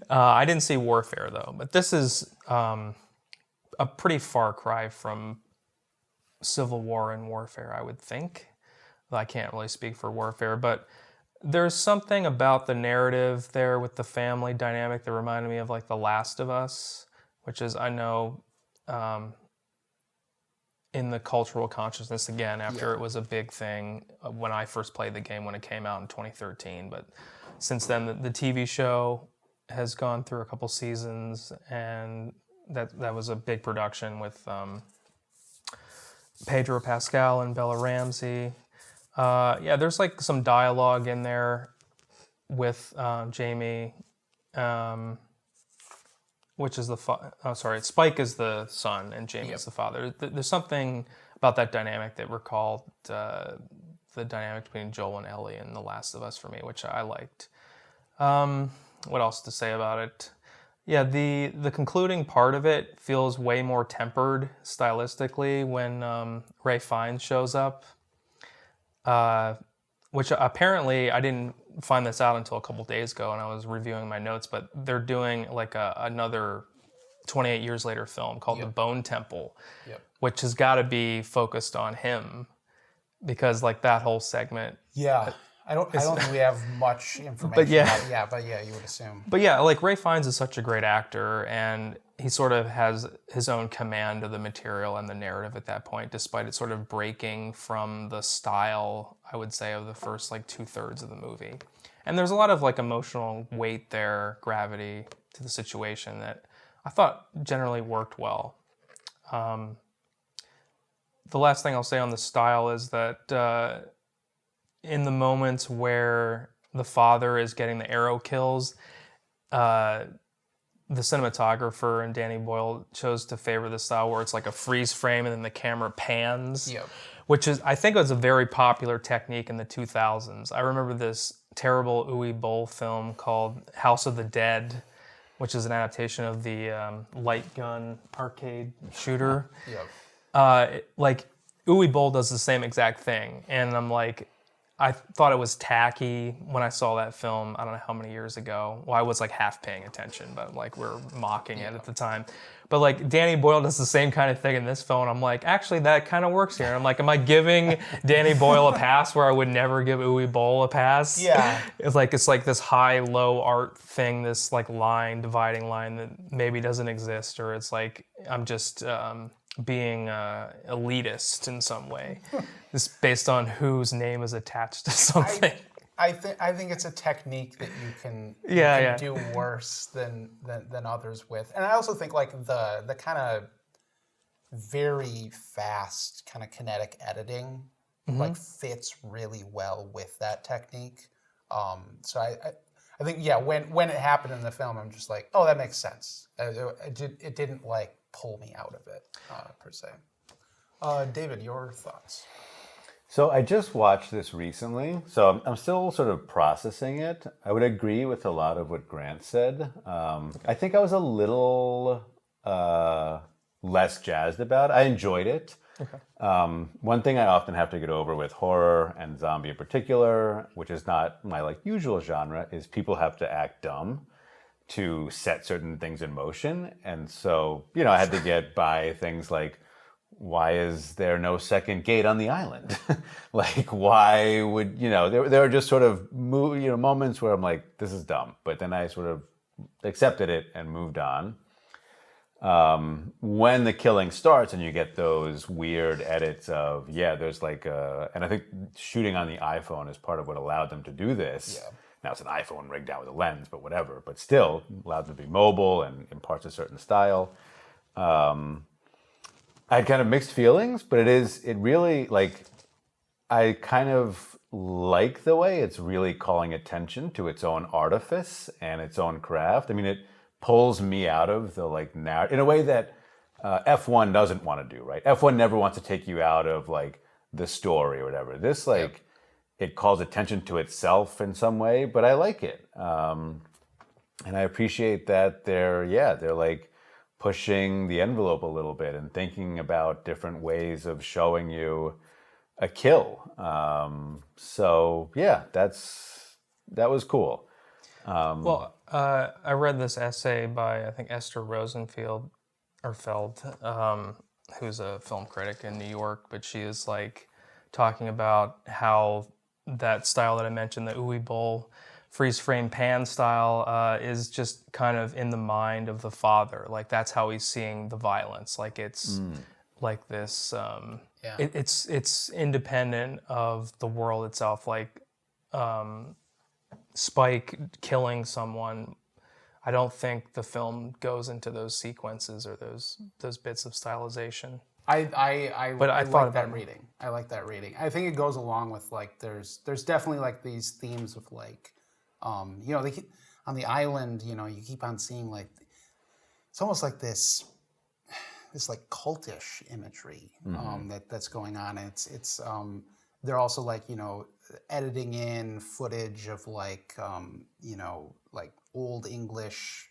I didn't see Warfare, though. But this is a pretty far cry from Civil War and Warfare, I would think. I can't really speak for Warfare, but there's something about the narrative there with the family dynamic that reminded me of like The Last of Us, which is, I know, in the cultural consciousness again after it was a big thing when I first played the game when it came out in 2013. But since then, the TV show has gone through a couple seasons, and that was a big production with Pedro Pascal and Bella Ramsey. There's like some dialogue in there with Jamie, which is Spike is the son and Jamie is the father. There's something about that dynamic that recalled the dynamic between Joel and Ellie in The Last of Us for me, which I liked. What else to say about it? Yeah, the concluding part of it feels way more tempered stylistically when Ray Fiennes shows up, which apparently I didn't find this out until a couple days ago, and I was reviewing my notes. But they're doing like another 28 years later film called The Bone Temple, which has got to be focused on him because like that whole segment. Yeah. I don't think we have much information but yeah. about it. But yeah, you would assume. But yeah, like Ray Fiennes is such a great actor, and he sort of has his own command of the material and the narrative at that point, despite it sort of breaking from the style, I would say, of the first like 2/3 of the movie. And there's a lot of like emotional weight there, gravity to the situation that I thought generally worked well. The last thing I'll say on the style is that in the moments where the father is getting the arrow kills, the cinematographer and Danny Boyle chose to favor the style where it's like a freeze frame and then the camera pans, which is, I think, was a very popular technique in the 2000s. I remember this terrible Uwe Boll film called House of the Dead, which is an adaptation of the light gun arcade shooter. Like Uwe Boll does the same exact thing, and I'm like, I thought it was tacky when I saw that film, I don't know how many years ago. Well, I was like half paying attention, but like we're mocking it at the time. But like Danny Boyle does the same kind of thing in this film. And I'm like, actually that kind of works here. And I'm like, am I giving Danny Boyle a pass where I would never give Uwe Boll a pass? Yeah. It's like this high-low art thing, this like dividing line that maybe doesn't exist, or it's like I'm just being elitist in some way. It's based on whose name is attached to something. I think it's a technique that you can do worse than others with. And I also think like the kind of very fast kind of kinetic editing like fits really well with that technique. So I think when it happened in the film, I'm just like, oh, that makes sense. It didn't like pull me out of it per se. David, your thoughts? So I just watched this recently, so I'm still sort of processing it. I would agree with a lot of what Grant said. I think I was a little less jazzed about it. I enjoyed it. Okay. One thing I often have to get over with horror and zombie in particular, which is not my like usual genre, is people have to act dumb to set certain things in motion. And so, I had to get by things like, why is there no second gate on the island? Like, why would, there are just sort of, moments where I'm like, this is dumb. But then I sort of accepted it and moved on. When the killing starts and you get those weird edits of, there's like and I think shooting on the iPhone is part of what allowed them to do this. Yeah. Now it's an iPhone rigged out with a lens, but whatever. But still allowed them to be mobile and imparts a certain style. I had kind of mixed feelings, but it really, like, I kind of like the way it's really calling attention to its own artifice and its own craft. I mean, it pulls me out of the, like, narrative in a way that F1 doesn't want to do, right? F1 never wants to take you out of, like, the story or whatever. This, like, it calls attention to itself in some way, but I like it. And I appreciate that they're like, pushing the envelope a little bit and thinking about different ways of showing you a kill. That was cool. I read this essay by, I think, Esther Rosenfeld, who's a film critic in New York, but she is like talking about how that style that I mentioned, the Uwe Boll freeze frame pan style, is just kind of in the mind of the father. Like that's how he's seeing the violence. Like it's like this. Yeah. It's independent of the world itself. Like Spike killing someone, I don't think the film goes into those sequences or those bits of stylization. I thought like about that it. reading. I like that reading. I think it goes along with like there's definitely like these themes of like, you know, on the island, you know, you keep on seeing like it's almost like this like cultish imagery that's going on. And it's they're also like, you know, editing in footage of like you know, like old English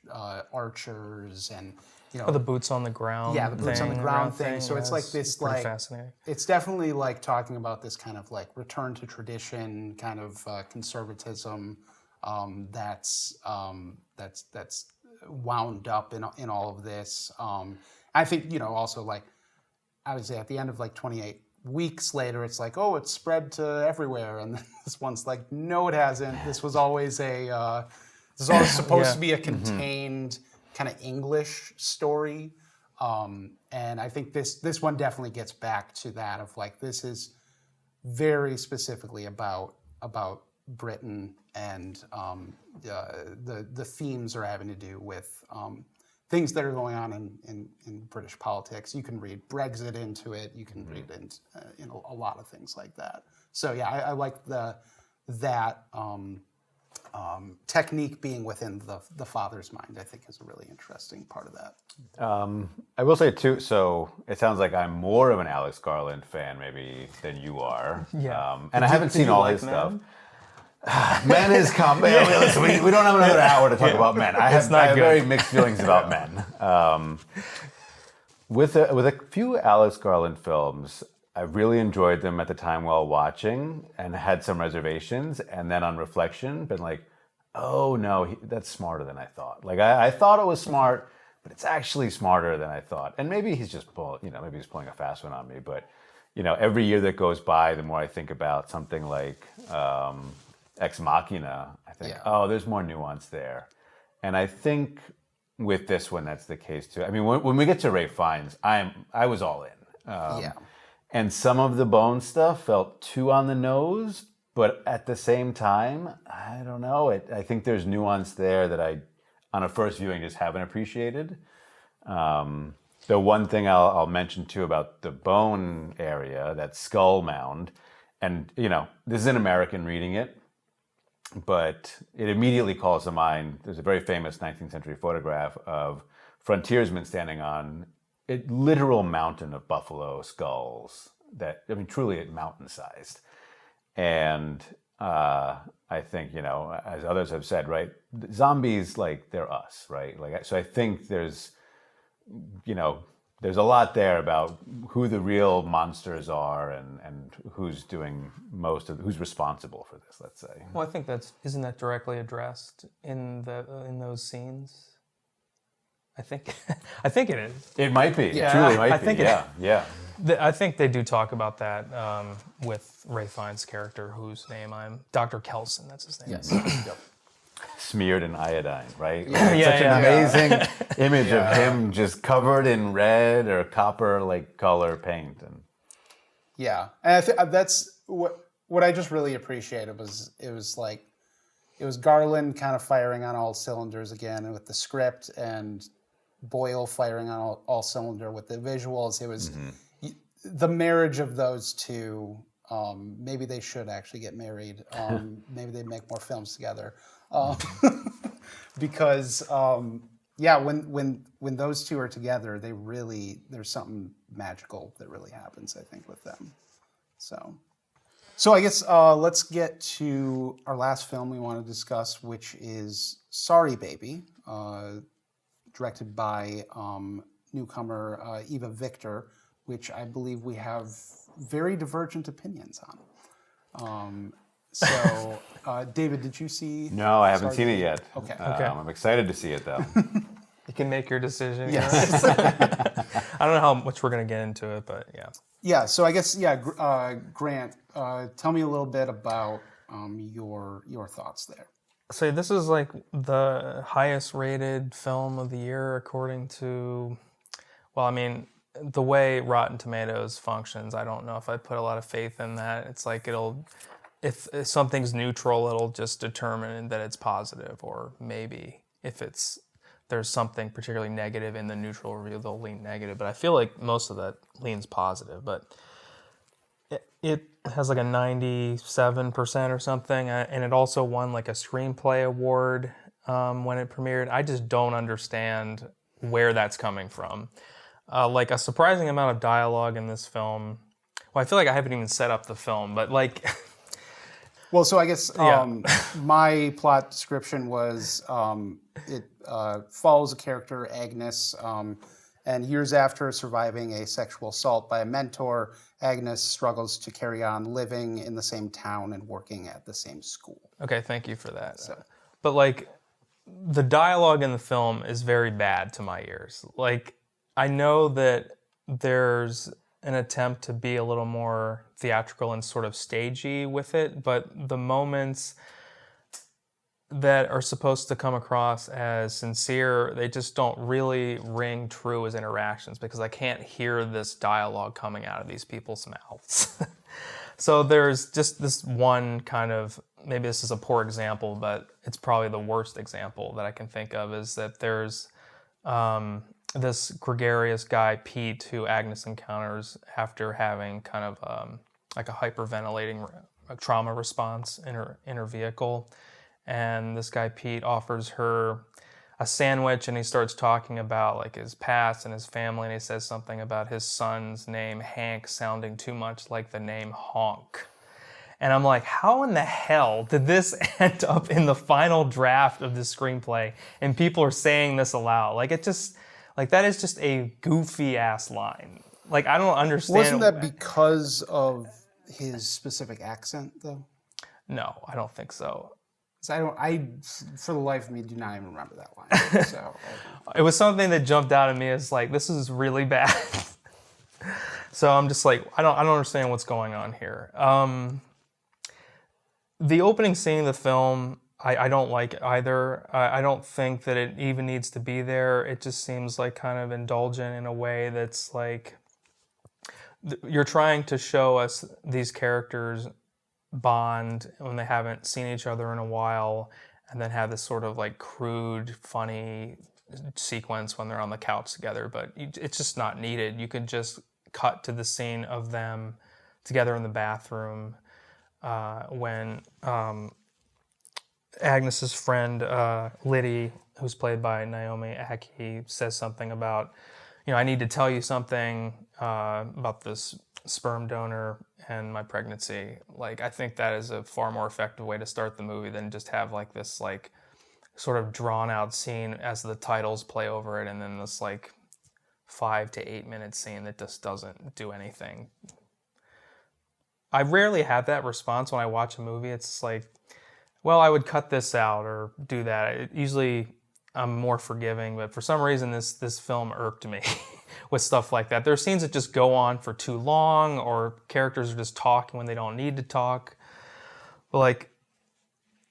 archers and, you know, Or the boots on the ground. yeah, the boots on the ground thing. So it's like this, pretty like, fascinating. it's definitely like talking about this kind of like return to tradition, kind of conservatism that's wound up in all of this. I think, you know, also like obviously at the end of like 28 weeks later, it's like, oh, it's spread to everywhere, and this one's like, no, it hasn't. This was always this is always supposed to be a contained kind of English story, and I think this one definitely gets back to that of like this is very specifically about Britain, and the themes are having to do with things that are going on in British politics. You can read Brexit into it. You can read in a lot of things like that. So yeah, I like that technique being within the father's mind. I think is a really interesting part of that. I will say too. So it sounds like I'm more of an Alex Garland fan maybe than you are. Yeah. And I haven't seen all his Men? stuff. Men is comedy. Listen, we don't have another hour to talk about Men. I have very mixed feelings about Men. With a few Alex Garland films, I really enjoyed them at the time while watching, and had some reservations. And then on reflection, been like, oh no, that's smarter than I thought. Like I thought it was smart, but it's actually smarter than I thought. And maybe he's just maybe he's pulling a fast one on me. But you know, every year that goes by, the more I think about something like Ex Machina, I think, oh, there's more nuance there. And I think with this one, that's the case too. I mean, when we get to Ralph Fiennes, I was all in. And some of the Bone stuff felt too on the nose, but at the same time, I don't know. I think there's nuance there that I, on a first viewing, just haven't appreciated. The one thing I'll mention too about the Bone area, that skull mound, and you know, this is an American reading it, but it immediately calls to mind, there's a very famous 19th century photograph of frontiersmen standing on a literal mountain of buffalo skulls that, I mean, truly mountain-sized. And I think, you know, as others have said, right, zombies, like, they're us, right? Like, so I think there's, you know, there's a lot there about who the real monsters are and who's doing who's responsible for this, let's say. Well, I think isn't that directly addressed in those scenes? I think it is. It might be. Yeah. It truly might be. I think yeah. I think they do talk about that with Ralph Fiennes' character, whose name Dr. Kelson. That's his name. Yes. Yep. Smeared in iodine, right? Yeah. Like, such an amazing image of him just covered in red or copper like color paint. And yeah, and I think that's what I just really appreciated was it was Garland kind of firing on all cylinders again, and with the script, and Boyle firing on all cylinder with the visuals. It was the marriage of those two. Maybe they should actually get married. Maybe they'd make more films together. Because when those two are together, there's something magical that really happens, I think, with them. So I guess let's get to our last film we want to discuss, which is Sorry Baby, directed by newcomer Eva Victor, which I believe we have very divergent opinions on. So, David, did you see? No, I haven't seen it yet. Okay. I'm excited to see it though. You can make your decision. Yes. I don't know how much we're going to get into it, but yeah. Yeah. So I guess Grant, tell me a little bit about your thoughts there. So this is like the highest rated film of the year according to, well, I mean, the way Rotten Tomatoes functions, I don't know if I put a lot of faith in that. It's like if something's neutral, it'll just determine that it's positive, or maybe if there's something particularly negative in the neutral review, they'll lean negative. But I feel like most of that leans positive. But it has like a 97% or something, and it also won like a screenplay award when it premiered. I just don't understand where that's coming from. Like a surprising amount of dialogue in this film. Well, I feel like I haven't even set up the film, but like... Well, so I guess Yeah. my plot description was it follows a character, Agnes, and years after surviving a sexual assault by a mentor, Agnes struggles to carry on living in the same town and working at the same school. Okay, thank you for that. But like, the dialogue in the film is very bad to my ears. Like, I know that there's an attempt to be a little more theatrical and sort of stagey with it, but the moments that are supposed to come across as sincere, they just don't really ring true as interactions, because I can't hear this dialogue coming out of these people's mouths. So there's just this one kind of, maybe this is a poor example, but it's probably the worst example that I can think of, is that there's this gregarious guy, Pete, who Agnes encounters after having kind of like a hyperventilating trauma response in her vehicle. And this guy, Pete, offers her a sandwich, and he starts talking about like his past and his family, and he says something about his son's name, Hank, sounding too much like the name Honk. And I'm like, how in the hell did this end up in the final draft of this screenplay and people are saying this aloud? Like, it just, like, that is just a goofy ass line. Like, I don't understand. Wasn't that because of his specific accent, though? No, I don't think so. So I, for the life of me, do not even remember that line. So it was something that jumped out at me as like, this is really bad. So I'm just like, I don't understand what's going on here. The opening scene of the film, I don't like either. I don't think that it even needs to be there. It just seems like kind of indulgent in a way that's like, you're trying to show us these characters bond when they haven't seen each other in a while, and then have this sort of like crude, funny sequence when they're on the couch together. But it's just not needed. You could just cut to the scene of them together in the bathroom when Agnes's friend Liddy, who's played by Naomi Ackie, says something about, I need to tell you something about this sperm donor and my pregnancy. Like, I think that is a far more effective way to start the movie than just have like this like sort of drawn out scene as the titles play over it, and then this like 5 to 8 minute scene that just doesn't do anything. I rarely have that response when I watch a movie. It's like, well, I would cut this out or do that. Usually I'm more forgiving, but for some reason this film irked me with stuff like that. There are scenes that just go on for too long, or characters are just talking when they don't need to talk. But like,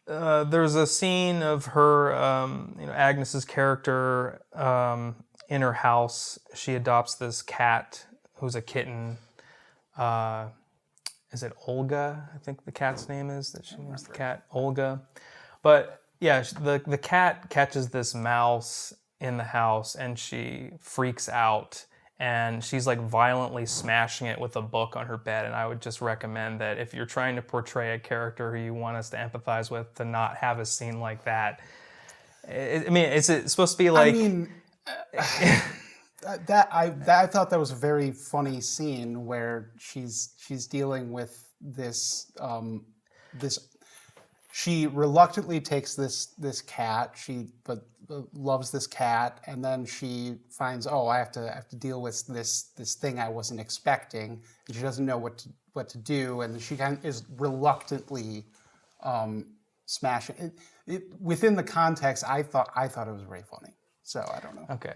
there's a scene of her, Agnes's character in her house. She adopts this cat who's a kitten. Is it Olga? I think the cat's name is, that she names the cat Olga. But yeah, the cat catches this mouse in the house, and she freaks out, and she's like violently smashing it with a book on her bed. And I would just recommend that if you're trying to portray a character who you want us to empathize with, to not have a scene like that. Is it supposed to be like... I thought that was a very funny scene where she's dealing with this she reluctantly takes this cat, but loves this cat, and then she finds, I have to deal with this thing I wasn't expecting, and she doesn't know what to do, and she kind of is reluctantly smashing it. Within the context, I thought it was very funny. So I don't know. Okay.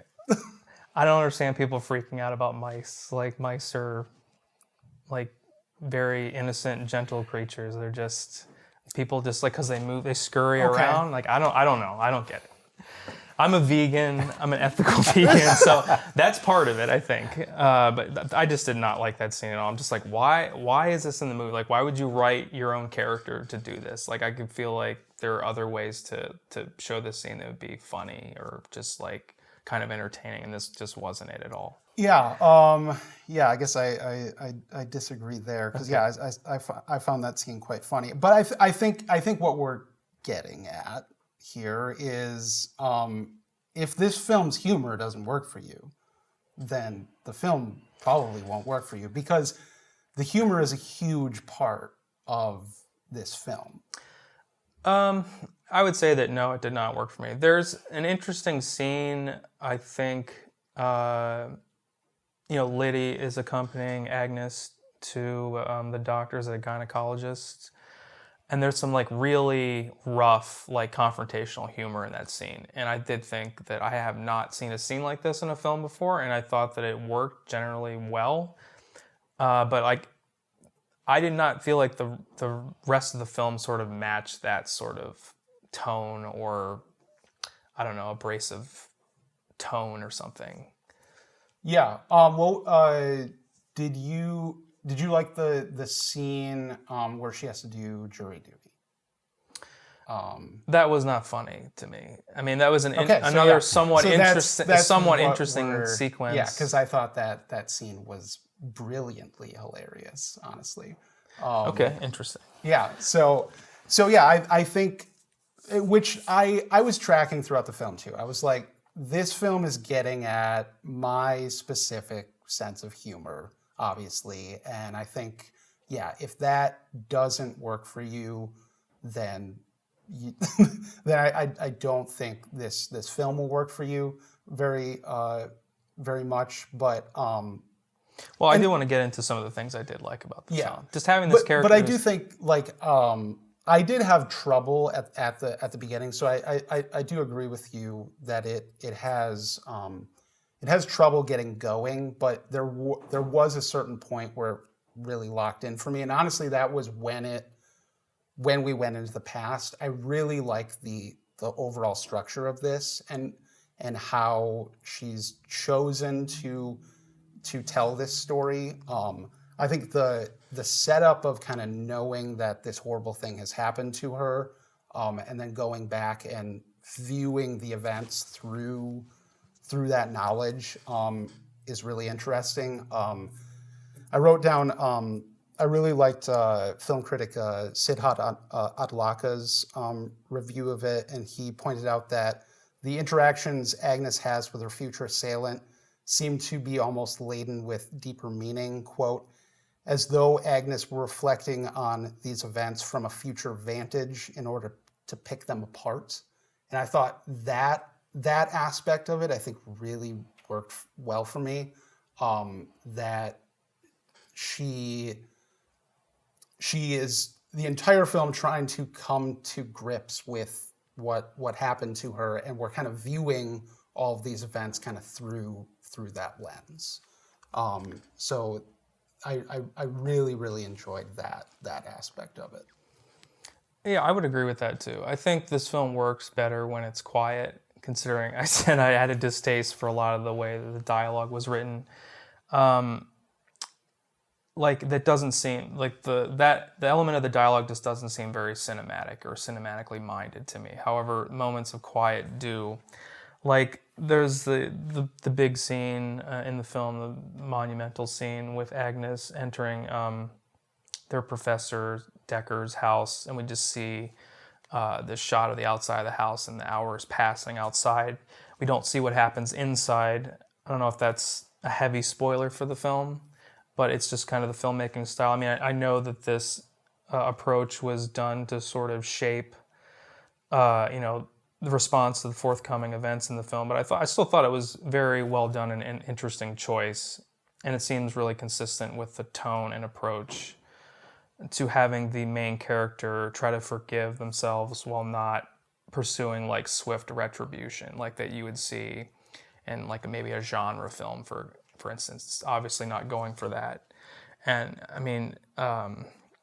I don't understand people freaking out about mice. Like, mice are like very innocent, gentle creatures. They're just people, just like because they move, they scurry around. Like, I don't know. I don't get it. I'm a vegan. I'm an ethical vegan, so that's part of it, I think. But I just did not like that scene at all. I'm just like, why is this in the movie? Like, why would you write your own character to do this? Like, I could feel like there are other ways to show this scene that would be funny or just like kind of entertaining, and this just wasn't it at all. Yeah, I guess I disagree there because I found that scene quite funny. But I think what we're getting at here is if this film's humor doesn't work for you, then the film probably won't work for you because the humor is a huge part of this film. I would say that no, it did not work for me. There's an interesting scene, I think. Liddy is accompanying Agnes to the doctors at a gynecologist. And there's some like really rough, like confrontational humor in that scene. And I did think that I have not seen a scene like this in a film before, and I thought that it worked generally well. But like, I did not feel like the rest of the film sort of matched that sort of tone or, I don't know, abrasive tone or something. Yeah. Did you like the scene where she has to do jury duty? That was not funny to me. I mean, that was somewhat interesting sequence. Yeah, because I thought that scene was brilliantly hilarious, honestly. Okay, interesting. Yeah. So yeah, I think, which I was tracking throughout the film too. I was like, this film is getting at my specific sense of humor, obviously. And I think, yeah, if that doesn't work for you, then I don't think this film will work for you very much. But I do want to get into some of the things I did like about the film. Just having this character. But I do think like I did have trouble at the beginning, so I do agree with you that it has trouble getting going, but there was a certain point where it really locked in for me, and honestly, that was when we went into the past. I really like the overall structure of this and how she's chosen to tell this story. I think the setup of kind of knowing that this horrible thing has happened to her, and then going back and viewing the events through that knowledge is really interesting. I wrote down, I really liked film critic Sidhat Adlaka's review of it, and he pointed out that the interactions Agnes has with her future assailant seem to be almost laden with deeper meaning, quote, as though Agnes were reflecting on these events from a future vantage in order to pick them apart. And I thought that aspect of it, I think, really worked well for me. That she is the entire film trying to come to grips with what happened to her, and we're kind of viewing all of these events kind of through that lens. So I really, really enjoyed that aspect of it. Yeah, I would agree with that too. I think this film works better when it's quiet, considering I said I had a distaste for a lot of the way that the dialogue was written. Like that doesn't seem like the element of the dialogue just doesn't seem very cinematic or cinematically minded to me. However, moments of quiet do. Like there's the big scene in the film, the monumental scene with Agnes entering their Professor Decker's house, and we just see this shot of the outside of the house and the hours passing outside. We don't see what happens inside. I don't know if that's a heavy spoiler for the film, but it's just kind of the filmmaking style. I mean, I know that this approach was done to sort of shape, the response to the forthcoming events in the film, but I still thought it was very well done and an interesting choice, and it seems really consistent with the tone and approach to having the main character try to forgive themselves while not pursuing like swift retribution, like that you would see in like maybe a genre film, for instance. Obviously not going for that, and I mean,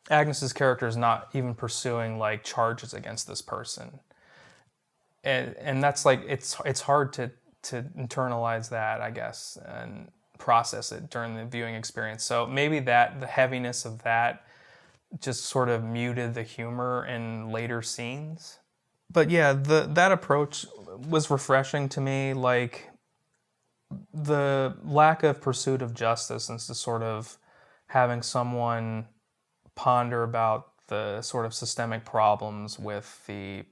Agnes's character is not even pursuing like charges against this person. and that's like it's hard to internalize that, I guess, and process it during the viewing experience. So maybe the heaviness of that just sort of muted the humor in later scenes. But yeah, that approach was refreshing to me. Like the lack of pursuit of justice and just sort of having someone ponder about the sort of systemic problems with the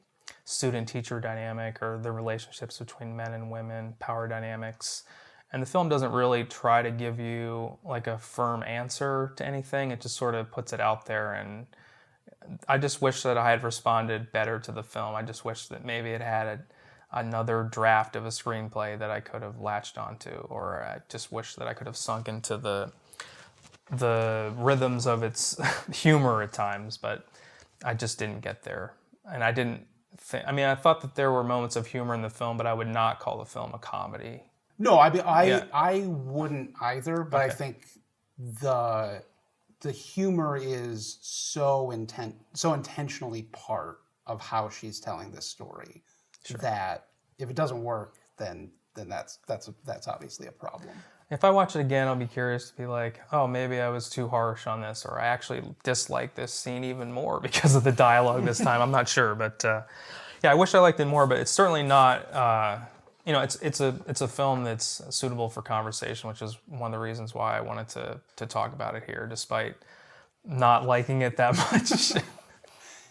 student-teacher dynamic or the relationships between men and women, power dynamics. And the film doesn't really try to give you like a firm answer to anything. It just sort of puts it out there, and I just wish that I had responded better to the film. I just wish that maybe it had another draft of a screenplay that I could have latched onto, or I just wish that I could have sunk into the rhythms of its humor at times, but I just didn't get there. And I didn't I thought that there were moments of humor in the film, but I would not call the film a comedy. No, I wouldn't either, but I think the humor is so intentionally part of how she's telling this story that if it doesn't work, then that's obviously a problem. If I watch it again, I'll be curious to be like, oh, maybe I was too harsh on this, or I actually dislike this scene even more because of the dialogue this time. I'm not sure, but yeah, I wish I liked it more. But it's certainly not. It's a film that's suitable for conversation, which is one of the reasons why I wanted to talk about it here, despite not liking it that much.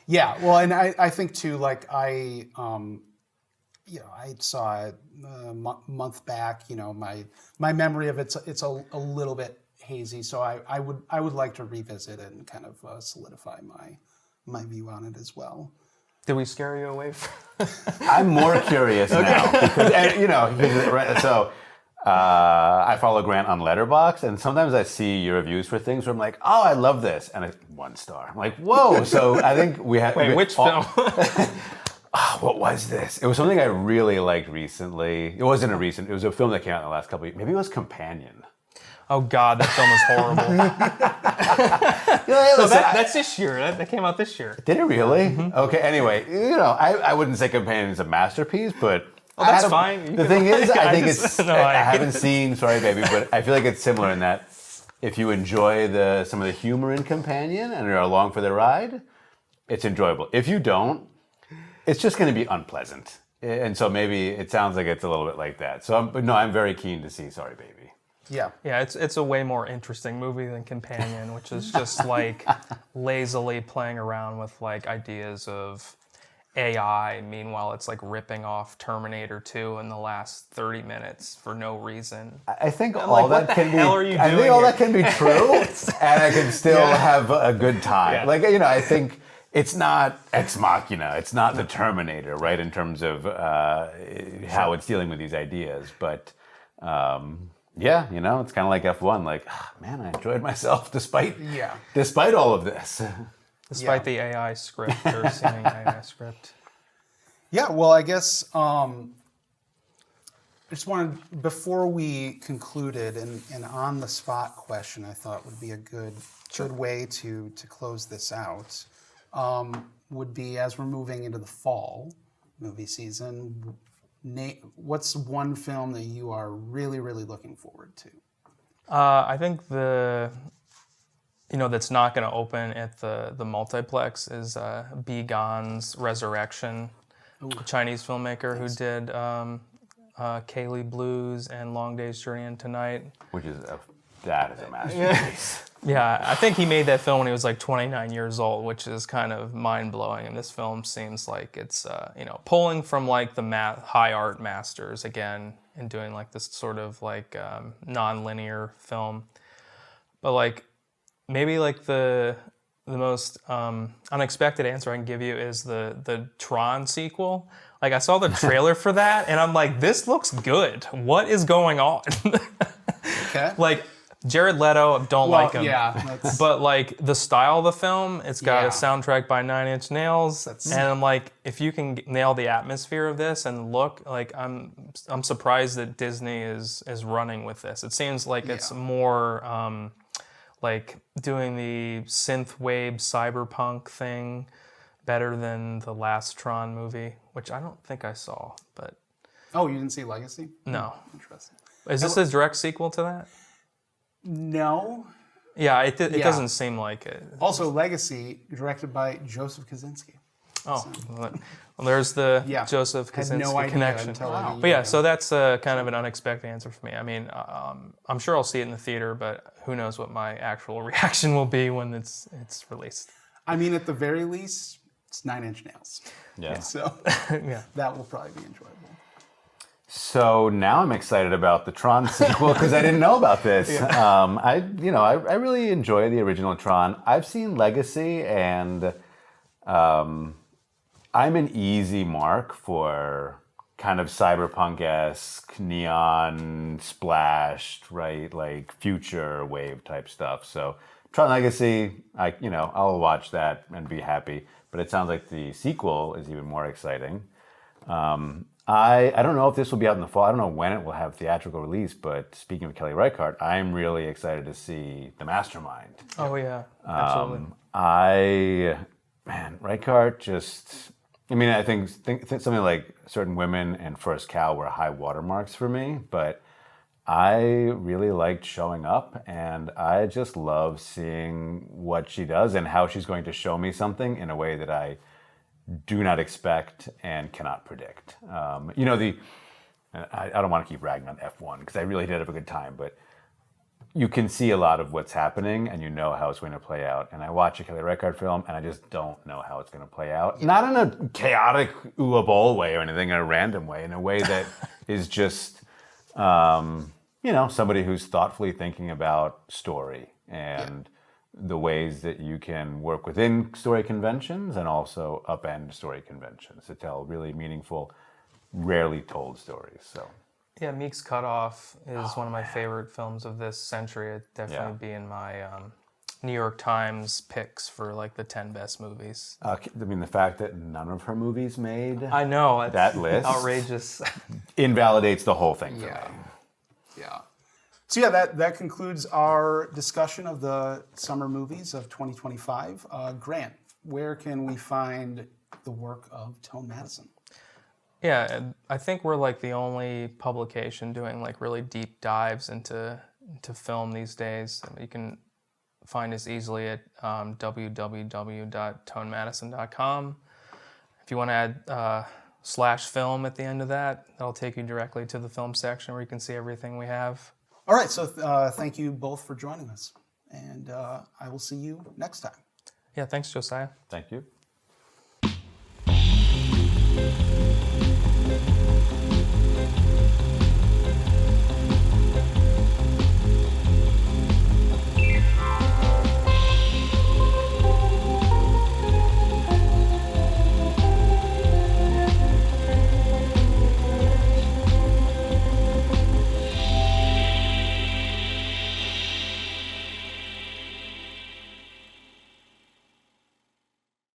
Yeah, well, and I think too, like I saw it a month back. My memory of it's a little bit hazy, so I would like to revisit it and kind of solidify my view on it as well. Did we scare you away from I'm more curious now because, so I follow Grant on Letterboxd, and sometimes I see your reviews for things where I'm like, oh, I love this, and it's 1 star. I'm like, whoa. So I think we had which film? What was this? It was something I really liked recently. It was a film that came out in the last couple of years. Maybe it was Companion. Oh God, that film is horrible. That's this year. That came out this year. Did it really? Mm-hmm. Okay. Anyway, I wouldn't say Companion is a masterpiece, but that's fine. The thing is, I think I haven't seen Sorry Baby, but I feel like it's similar in that if you enjoy some of the humor in Companion and are along for the ride, it's enjoyable. If you don't, it's just going to be unpleasant. And so maybe it sounds like it's a little bit like that. So, I'm very keen to see Sorry Baby. Yeah. Yeah, it's a way more interesting movie than Companion, which is just like lazily playing around with like ideas of AI. Meanwhile, it's like ripping off Terminator 2 in the last 30 minutes for no reason. I think all that can be. I think all that can be true, and I can still have a good time. Yeah. Like I think it's not Ex Machina. It's not the Terminator, right? In terms of how it's dealing with these ideas, but. Yeah, it's kind of like F1. Like, man, I enjoyed myself despite all of this. Despite the AI script or seeming AI script. Yeah, well, I guess I just wanted, before we concluded, an on-the-spot question I thought would be a good way to close this out, would be, as we're moving into the fall movie season, what's one film that you are really, really looking forward to? I think that's not going to open at the multiplex is Bi Gan's Resurrection, a Chinese filmmaker who did Kaylee Blues and Long Day's Journey into Night. That is a masterpiece. Yeah, I think he made that film when he was like 29 years old, which is kind of mind-blowing. And this film seems like it's, pulling from like the high art masters again and doing like this sort of like non-linear film. But like maybe like the most unexpected answer I can give you is the Tron sequel. Like I saw the trailer for that and I'm like, this looks good. What is going on? Okay. Like Jared Leto, don't like him. Yeah, but like the style of the film, it's got a soundtrack by Nine Inch Nails, and I'm like, if you can nail the atmosphere of this and look, like I'm surprised that Disney is running with this. It seems like it's more like doing the synth wave cyberpunk thing better than the last Tron movie, which I don't think I saw, but Oh, you didn't see Legacy? no. Interesting. Is this a direct sequel to that? No. Yeah, it Yeah. doesn't seem like it. Also, Legacy, directed by Joseph Kosinski. Oh, well, there's the Yeah. Joseph Had Kosinski no idea connection. until like a But year yeah, ago. so that's kind of an unexpected answer for me. I mean, I'm sure I'll see it in the theater, but who knows what my actual reaction will be when it's released. I mean, at the very least, it's 9 Inch Nails. Yeah. So Yeah. that will probably be enjoyable. So now I'm excited about the Tron sequel because I didn't know about this. I really enjoy the original Tron. I've seen Legacy, and I'm an easy mark for kind of cyberpunk-esque, neon splashed, right, like future wave type stuff. So Tron Legacy, I'll watch that and be happy. But it sounds like the sequel is even more exciting. I don't know if this will be out in the fall. I don't know when it will have theatrical release, but speaking of Kelly Reichardt, I'm really excited to see The Mastermind. Oh yeah, absolutely. Reichardt just, I think something like Certain Women and First Cow were high watermarks for me, but I really liked Showing Up, and I just love seeing what she does and how she's going to show me something in a way that I do not expect and cannot predict. I don't want to keep ragging on F1 because I really did have a good time, but you can see a lot of what's happening and you know how it's going to play out. And I watch a Kelly Reichardt film and I just don't know how it's going to play out. Not in a chaotic ooh ball way or anything, in a random way, in a way that is just, somebody who's thoughtfully thinking about story and the ways that you can work within story conventions and also upend story conventions to tell really meaningful, rarely told stories. So Yeah, Meek's Cutoff is one of my favorite films of this century. It'd definitely be in my New York Times picks for like the 10 best movies. the fact that none of her movies made I know. It's that list outrageous. invalidates the whole thing for me. Yeah. So yeah, that concludes our discussion of the summer movies of 2025. Grant, where can we find the work of Tone Madison? Yeah, and I think we're like the only publication doing like really deep dives into film these days. You can find us easily at www.tonemadison.com. If you want to add /film at the end of that, that'll take you directly to the film section where you can see everything we have. All right, so thank you both for joining us, and I will see you next time. Yeah, thanks, Josiah. Thank you.